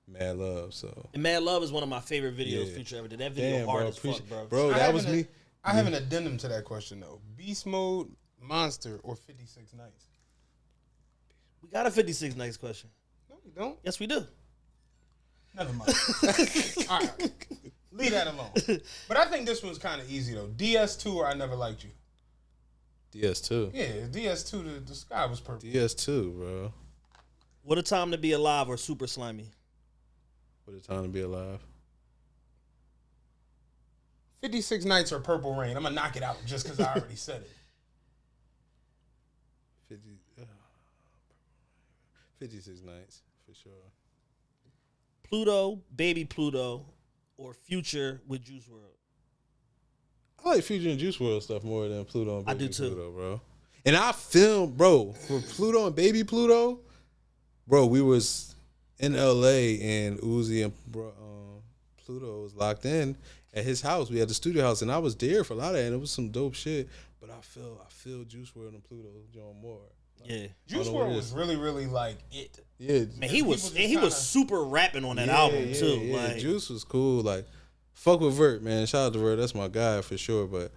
Speaker 3: Mad Love. So
Speaker 2: And Mad Love is one of my favorite videos
Speaker 3: Yeah.
Speaker 2: Future ever did. That video
Speaker 3: damn,
Speaker 2: hard
Speaker 3: bro.
Speaker 2: as fuck, bro.
Speaker 3: Bro, that was me.
Speaker 4: I have an addendum to that question though. Beast Mode, Monster, or 56 Nights?
Speaker 2: We got a 56 next question.
Speaker 4: No, we don't.
Speaker 2: Yes, we do.
Speaker 4: Never mind. All right. Leave that alone. But I think this one's kind of easy though. DS2 or I Never Liked You?
Speaker 3: DS2.
Speaker 4: Yeah, DS2, the sky was purple.
Speaker 3: DS2, bro.
Speaker 2: What a Time to Be Alive or Super Slimy?
Speaker 3: What a time to be alive.
Speaker 4: 56 Nights or Purple Rain? I'm going to knock it out just because I already said it.
Speaker 3: 56 nights, for sure.
Speaker 2: Pluto, Baby Pluto, or Future with Juice WRLD?
Speaker 3: I like Future and Juice WRLD stuff more than Pluto and Baby
Speaker 2: I do too.
Speaker 3: Pluto, bro. And I filmed, bro, for Pluto and Baby Pluto, bro, we was in LA and Uzi and Pluto was locked in at his house. We had the studio house and I was there for a lot of it and it was some dope shit. But I feel Juice WRLD and Pluto doing more.
Speaker 2: Yeah.
Speaker 4: Juice WRLD was really like it.
Speaker 3: Yeah,
Speaker 2: Man, he was super rapping on that album too.
Speaker 3: Yeah.
Speaker 2: Like,
Speaker 3: Juice was cool. Like, fuck with Vert, man. Shout out to Vert. That's my guy for sure. But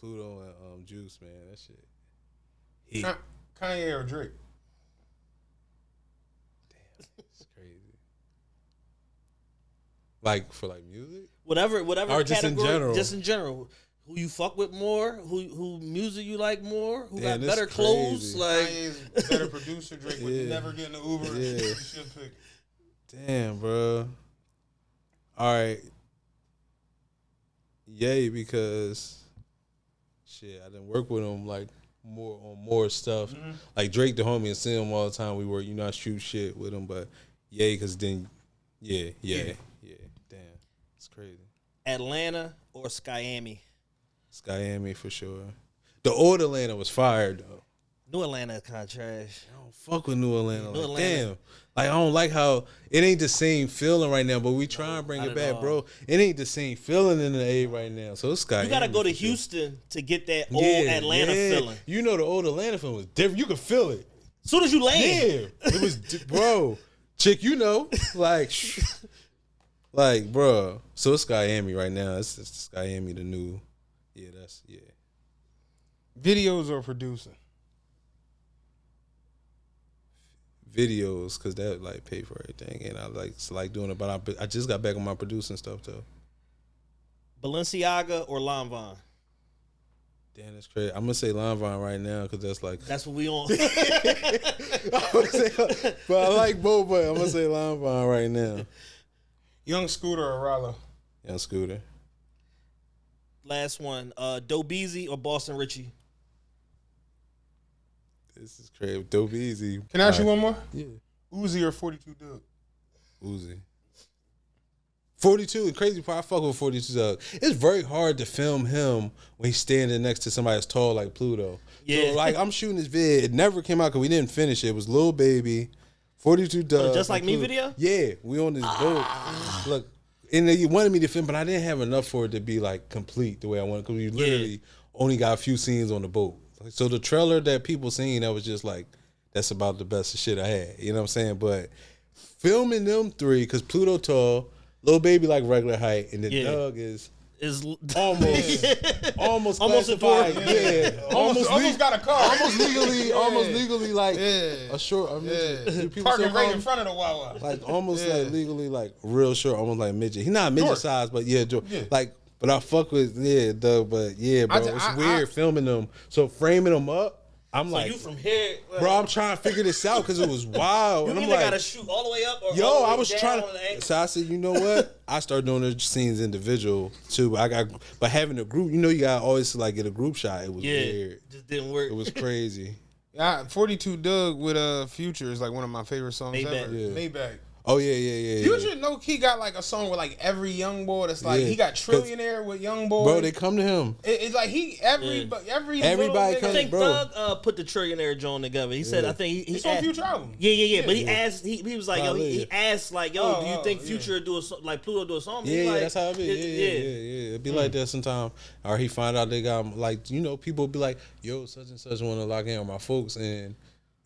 Speaker 3: Pluto and Juice, man, that shit.
Speaker 4: Kanye or Drake?
Speaker 3: Damn, it's crazy. Like for like music,
Speaker 2: whatever
Speaker 3: or
Speaker 2: category,
Speaker 3: just in general.
Speaker 2: Just in general. Who you fuck with more? Who music you like more? Who
Speaker 3: Damn,
Speaker 2: got better
Speaker 3: this
Speaker 2: clothes?
Speaker 3: crazy.
Speaker 2: Like,
Speaker 4: Kanye's better producer. Drake would never get in the Uber.
Speaker 3: Yeah.
Speaker 4: You should pick.
Speaker 3: Damn, bro. All right. Yay, because shit, I didn't work with him like more stuff.
Speaker 4: Mm-hmm.
Speaker 3: Like Drake, the homie, and see him all the time. We work, I shoot shit with him, but yay, because then, yeah. Damn, it's crazy.
Speaker 2: Atlanta or Skyami?
Speaker 3: Skyami for sure. The old Atlanta was fired though.
Speaker 2: New Atlanta kind of trash.
Speaker 3: I don't fuck with New Atlanta.
Speaker 2: New
Speaker 3: Like,
Speaker 2: Atlanta.
Speaker 3: damn. Like, I don't like how it ain't the same feeling right now, but we try and bring
Speaker 2: not
Speaker 3: it
Speaker 2: at
Speaker 3: back,
Speaker 2: all.
Speaker 3: bro. It ain't the same feeling in the A right now. So it's Skyami.
Speaker 2: You gotta go to
Speaker 3: for sure.
Speaker 2: Houston to get that old Atlanta feeling.
Speaker 3: You know the old Atlanta feeling was different. You could feel it.
Speaker 2: As soon as you land,
Speaker 3: Yeah. It was, bro. Chick, like, bro. So it's Skyami right now. It's Skyami, the new. Yeah,
Speaker 4: Videos or producing?
Speaker 3: videos, because that like pay for everything, and I like doing it. But I just got back on my producing stuff though.
Speaker 2: Balenciaga or Lanvin?
Speaker 3: Damn, that's crazy. I'm gonna say Lanvin right now because that's like.
Speaker 2: That's what we on.
Speaker 3: But I like both. But I'm gonna say Lanvin right now.
Speaker 4: Young Scooter or Ralo?
Speaker 3: Young Scooter.
Speaker 2: Last one. Dobeezy or Boston Richie?
Speaker 3: This is crazy. Dope Easy.
Speaker 4: Can I ask you one more?
Speaker 3: Yeah.
Speaker 4: Uzi or 42 Dugg?
Speaker 3: Uzi. 42, the crazy part, I fuck with 42 Dugg. It's very hard to film him when he's standing next to somebody that's tall like Pluto.
Speaker 2: Yeah.
Speaker 3: So, like, I'm shooting this vid. It never came out because we didn't finish it. It was Lil Baby, 42 Dugg.
Speaker 2: Just Like Me
Speaker 3: Pluto.
Speaker 2: video?
Speaker 3: Yeah, we on this boat. Look, and you wanted me to film, but I didn't have enough for it to be, like, complete the way I wanted because we literally only got a few scenes on the boat. So the trailer that people seen, that was just like, that's about the best shit I had. You know what I'm saying? But filming them three, because Pluto tall, Lil Baby like regular height, and then Dugg is almost classified.
Speaker 4: Almost got a car.
Speaker 3: Almost legally like a short. I mean,
Speaker 4: Parking right in front of the Wawa.
Speaker 3: like almost like legally like real short, almost like midget. He's not midget size, but like. But I fuck with Dugg, but bro, it's weird filming them. So framing them up, I'm
Speaker 2: So
Speaker 3: like,
Speaker 2: you from here,
Speaker 3: bro, I'm trying to figure this out because it was wild.
Speaker 2: You
Speaker 3: And I'm
Speaker 2: either
Speaker 3: like,
Speaker 2: gotta shoot all the way up or all the
Speaker 3: yo,
Speaker 2: way
Speaker 3: I was
Speaker 2: down
Speaker 3: trying
Speaker 2: on the angle.
Speaker 3: So I said, you know what? I started doing the scenes individual too. But having a group, you gotta always like get a group shot. It was weird.
Speaker 2: Just didn't work.
Speaker 3: It was crazy.
Speaker 4: 42 Dugg with Future is like one of my favorite songs
Speaker 2: Maybach.
Speaker 4: ever.
Speaker 3: Yeah.
Speaker 4: Maybach.
Speaker 3: Oh yeah.
Speaker 4: Future low key got like a song with like every young boy that's like he got Trillionaire with young boy.
Speaker 3: Bro, they come to him.
Speaker 4: It's like
Speaker 3: Everybody
Speaker 2: I
Speaker 3: comes,
Speaker 2: think
Speaker 3: bro.
Speaker 2: Dugg put the Trillionaire joint together. He said, I think he
Speaker 4: It's on
Speaker 2: asked,
Speaker 4: Future album.
Speaker 2: Yeah. But he asked, he was like, he asked like, do you think
Speaker 4: yeah.
Speaker 2: Future do a like Pluto do a song?
Speaker 3: Yeah,
Speaker 2: like,
Speaker 3: that's how it be. Yeah. It'd be like that sometimes. Or he find out they got like, people be like, yo, such and such want to lock in on my folks, and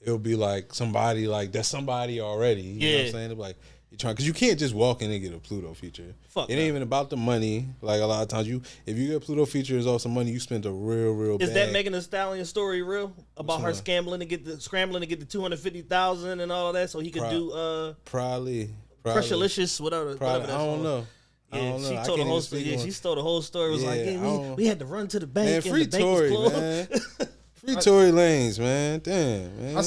Speaker 3: it'll be like somebody like that's somebody already. You know what I'm saying? They'll be like, you're trying, because you can't just walk in and get a Pluto feature.
Speaker 2: Fuck
Speaker 3: it ain't even about the money. Like a lot of times, if you get a Pluto feature, it's all some money. You spent a real.
Speaker 2: Is
Speaker 3: bag.
Speaker 2: that Megan Thee Stallion story real about her scrambling to get the $250,000 and all that so he could do
Speaker 3: Probably.
Speaker 2: Pressurelicious, whatever.
Speaker 3: I
Speaker 2: that
Speaker 3: don't
Speaker 2: song.
Speaker 3: know.
Speaker 2: Yeah, she told the whole story. Yeah, she told the whole story. It was like, we had to run to the bank.
Speaker 3: Man, free
Speaker 2: and the bank was
Speaker 3: Tory,
Speaker 2: closed.
Speaker 3: man. Free Tory Lanez, man. Damn, man.
Speaker 4: I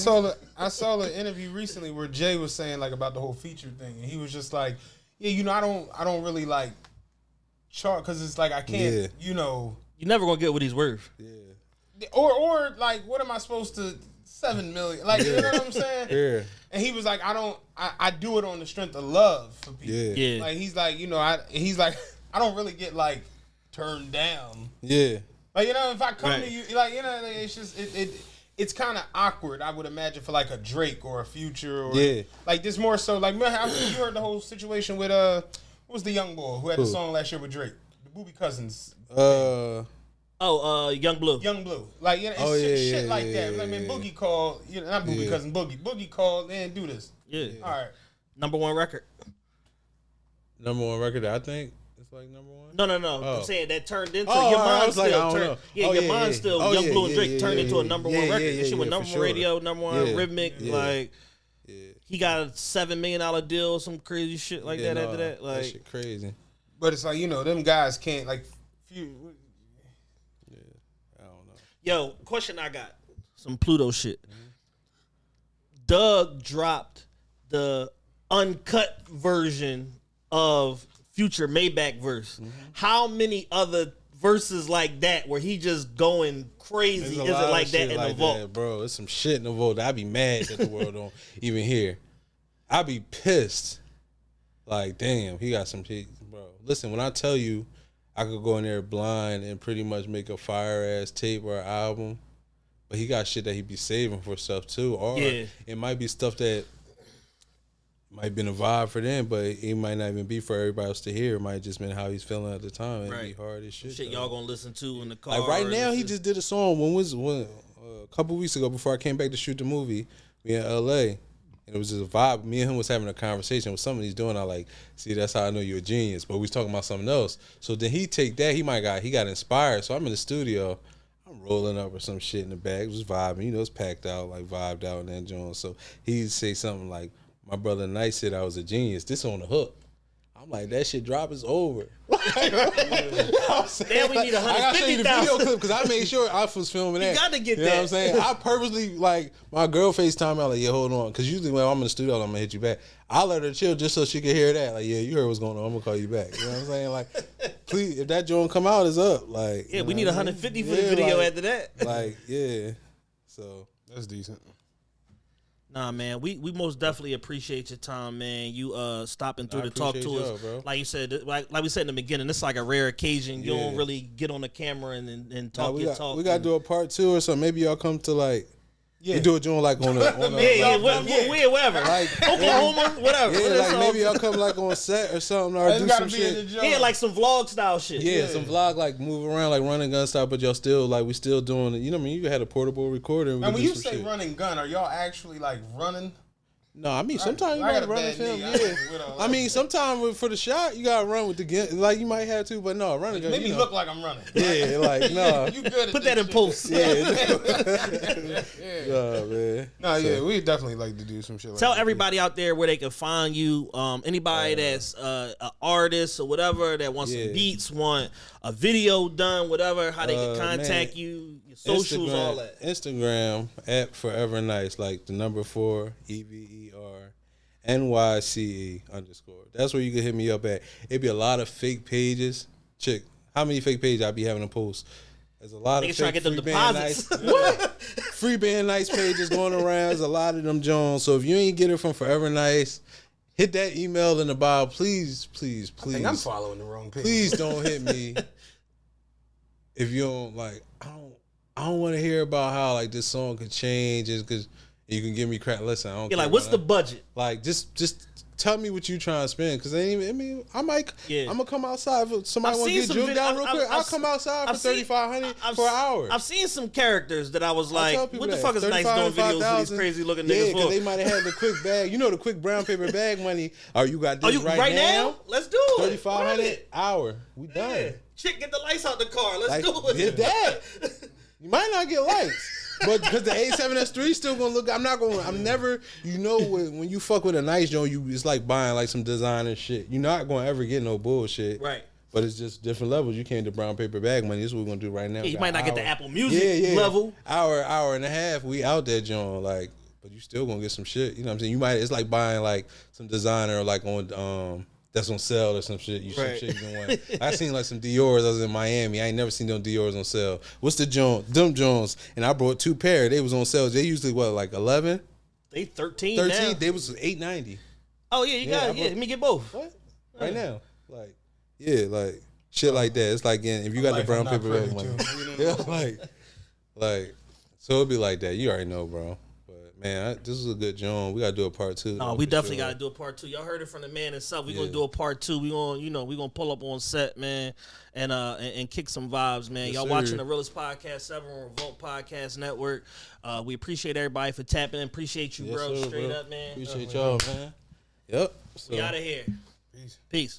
Speaker 4: saw the interview recently where Jay was saying like about the whole feature thing, and he was just like, I don't really like chart because it's like I can't,
Speaker 2: You're never gonna get what he's worth.
Speaker 3: Yeah.
Speaker 4: Or like, what am I supposed to $7 million? Like, you know what I'm saying?
Speaker 3: Yeah.
Speaker 4: And he was like, I do it on the strength of love for people.
Speaker 3: Yeah.
Speaker 4: Like he's like, I don't really get like turned down.
Speaker 3: Yeah.
Speaker 4: Like, if I come to you, like, it's just it's kind of awkward, I would imagine, for like a Drake or a Future or like this more so like, man, you heard the whole situation with what was the young boy who had the song last year with Drake, the Boobie Cousins.
Speaker 2: Oh, Young Blue.
Speaker 4: Young Blue. Like, you know, it's shit like that. I mean, Boogie called, you know, not Boogie, cousin Boogie. Boogie called and do this.
Speaker 2: Yeah.
Speaker 4: All right.
Speaker 2: Number one record.
Speaker 3: Number one record, I think. It's like number one?
Speaker 2: No.
Speaker 3: Oh.
Speaker 2: I'm saying that turned into
Speaker 3: Oh,
Speaker 2: your
Speaker 3: I
Speaker 2: mind
Speaker 3: was like,
Speaker 2: still
Speaker 3: I don't
Speaker 2: turned.
Speaker 3: know.
Speaker 2: Yeah,
Speaker 3: Oh,
Speaker 2: your
Speaker 3: yeah,
Speaker 2: mind
Speaker 3: yeah.
Speaker 2: still.
Speaker 3: Oh,
Speaker 2: Young
Speaker 3: yeah,
Speaker 2: Blue and
Speaker 3: yeah,
Speaker 2: Drake
Speaker 3: yeah,
Speaker 2: turned
Speaker 3: yeah,
Speaker 2: into a
Speaker 3: yeah.
Speaker 2: number
Speaker 3: Yeah,
Speaker 2: one record.
Speaker 3: yeah,
Speaker 2: That shit
Speaker 3: yeah,
Speaker 2: was
Speaker 3: for
Speaker 2: number one
Speaker 3: sure.
Speaker 2: radio, number one
Speaker 3: Yeah.
Speaker 2: rhythmic.
Speaker 3: Yeah.
Speaker 2: Like
Speaker 3: Yeah.
Speaker 2: he got a $7 million deal, some crazy shit like that after that. Like
Speaker 3: that shit crazy.
Speaker 4: But it's like, you know, them guys can't, like,
Speaker 3: Yeah, I don't know.
Speaker 2: yo, question I got. Some Pluto shit. Dugg dropped the uncut version of Future Maybach verse. How many other verses like that where he just going crazy is it like that in the vault?
Speaker 3: Bro, there's some shit in the vault that I'd be mad that the world don't even hear. I'd be pissed. Like, damn, he got some shit. Bro, listen, when I tell you I could go in there blind and pretty much make a fire-ass tape or album, but he got shit that he be saving for stuff too. Or it might be stuff that might been a vibe for them, but it might not even be for everybody else to hear. It might just been how he's feeling at the time. It'd be hard as shit.
Speaker 2: Shit y'all gonna listen to in the car.
Speaker 3: Like right now, he just did a song a couple weeks ago before I came back to shoot the movie. We in LA, and it was just a vibe. Me and him was having a conversation with something he's doing. I like, see, that's how I know you're a genius. But we was talking about something else. So then he take that. He got inspired. So I'm in the studio. I'm rolling up or some shit in the back. It was vibing. You know, it's packed out, like vibed out in that joint. So he'd say something like, my brother Nyce said I was a genius. This on the hook. I'm like, that shit drop is over.
Speaker 2: Now we need 150,000.
Speaker 3: I gotta show you the video clip because I made sure I was filming that.
Speaker 2: You gotta get
Speaker 3: that. You know what I'm saying? I purposely, like, my girl FaceTime me, I'm like, yeah, hold on. Because usually when I'm in the studio, I'm going to hit you back. I let her chill just so she could hear that. Like, yeah, you heard what's going on. I'm going to call you back. You know what I'm saying? Like, please, if that joint come out, it's up. Like,
Speaker 2: yeah, we need 150 for the video
Speaker 3: like,
Speaker 2: after that.
Speaker 3: Like, yeah. So,
Speaker 4: that's decent.
Speaker 2: Nah, man, we most definitely appreciate your time, man. You stopping through to talk to us.
Speaker 3: Bro.
Speaker 2: Like you said, like we said in the beginning, it's like a rare occasion. You don't really get on the camera and talk your talk.
Speaker 3: We gotta do a part 2 or something. Maybe y'all come to like we do a joint like on a
Speaker 2: wherever.
Speaker 3: Like
Speaker 2: Oklahoma, whatever.
Speaker 3: Yeah, like maybe y'all come like on set or something or do some shit.
Speaker 2: Yeah, like some vlog style shit.
Speaker 3: Yeah, some vlog like move around like running gun style, but y'all still like we still doing it. You know what I mean? You had a portable recorder.
Speaker 4: And when you say running gun, are y'all actually like running?
Speaker 3: No, I mean sometimes you gotta run the film. Yeah, I mean sometimes for the shot you gotta run with the gun. Like you might have to, but no, running gun.
Speaker 4: Make me look like I'm running.
Speaker 3: Yeah, like no.
Speaker 4: You good?
Speaker 2: Put that in post.
Speaker 3: Yeah. Oh man.
Speaker 4: No, yeah, we definitely like to do some shit.
Speaker 2: Tell
Speaker 4: like
Speaker 2: everybody out there where they can find you. Anybody that's an artist or whatever that wants some beats, want a video done, whatever. How they can contact you, your socials, all that.
Speaker 3: Instagram at Forever Nyce, like the number 4 EVERNYCE_. That's where you can hit me up at. It'd be a lot of fake pages. Check how many fake pages I be having to post. There's a lot of
Speaker 2: trying to get them deposits.
Speaker 3: What? Free band Nyce pages going around. There's a lot of them Jones. So if you ain't get it from Forever Nyce, hit that email in the bio. Please.
Speaker 4: I think I'm following the wrong page.
Speaker 3: Please don't hit me. If you don't like, I don't want to hear about how like this song could change just because you can give me crap. Listen, I don't.
Speaker 2: You're
Speaker 3: care
Speaker 2: like, what's the
Speaker 3: that.
Speaker 2: budget?
Speaker 3: Like, just tell me what you trying to spend, because I mean, I'm gonna come outside if somebody want to get juked down real quick. I'll come outside for $3,500 for an hour.
Speaker 2: I've seen some characters that I was like, what the
Speaker 3: that.
Speaker 2: fuck is Nyce doing videos for these crazy looking niggas for?
Speaker 3: Because they might have had the quick bag. You know the quick brown paper bag money. Oh, you got this right now?
Speaker 2: Let's do it.
Speaker 3: $3,500 hour. We done.
Speaker 2: Yeah. Chick, get the lights out the car. Let's do it.
Speaker 3: Get that. You might not get lights. But because the A7S3 still gonna look, I'm never, you know, when you fuck with a nice joint, it's like buying like some designer shit. You're not gonna ever get no bullshit.
Speaker 2: Right.
Speaker 3: But it's just different levels. You can't do brown paper bag money. This is what we're gonna do right now.
Speaker 2: Yeah, you might not get the Apple Music level.
Speaker 3: Hour and a half, we out there joint, like, but you still gonna get some shit. You know what I'm saying? It's like buying like some designer like on that's on sale or some shit. Some shit you don't want. I seen like some Dior's. I was in Miami. I ain't never seen no Dior's on sale. What's the joint? Them Jones. And I brought 2 pair. They was on sale. They usually like 11?
Speaker 2: They 13
Speaker 3: now. They was $8.90.
Speaker 2: Oh yeah, you got it. Yeah, let me get both.
Speaker 3: What? Right now. Like, yeah, like shit like that. It's like if you got the brown paper bag money. Yeah, like so it'd be like that. You already know, bro. But Man, this is a good joint. We gotta do a part 2.
Speaker 2: No, we definitely gotta do a part 2. Y'all heard it from the man himself. We gonna do a part 2. We gonna pull up on set, man, and kick some vibes, man.
Speaker 3: Yes,
Speaker 2: Y'all
Speaker 3: sir.
Speaker 2: watching the Realest Podcast Ever on Revolt Podcast Network. We appreciate everybody for tapping in. Appreciate you,
Speaker 3: Yes,
Speaker 2: bro.
Speaker 3: sir,
Speaker 2: Straight
Speaker 3: bro.
Speaker 2: up, man.
Speaker 3: Appreciate y'all, man. Yep. So.
Speaker 2: We out of here. Peace.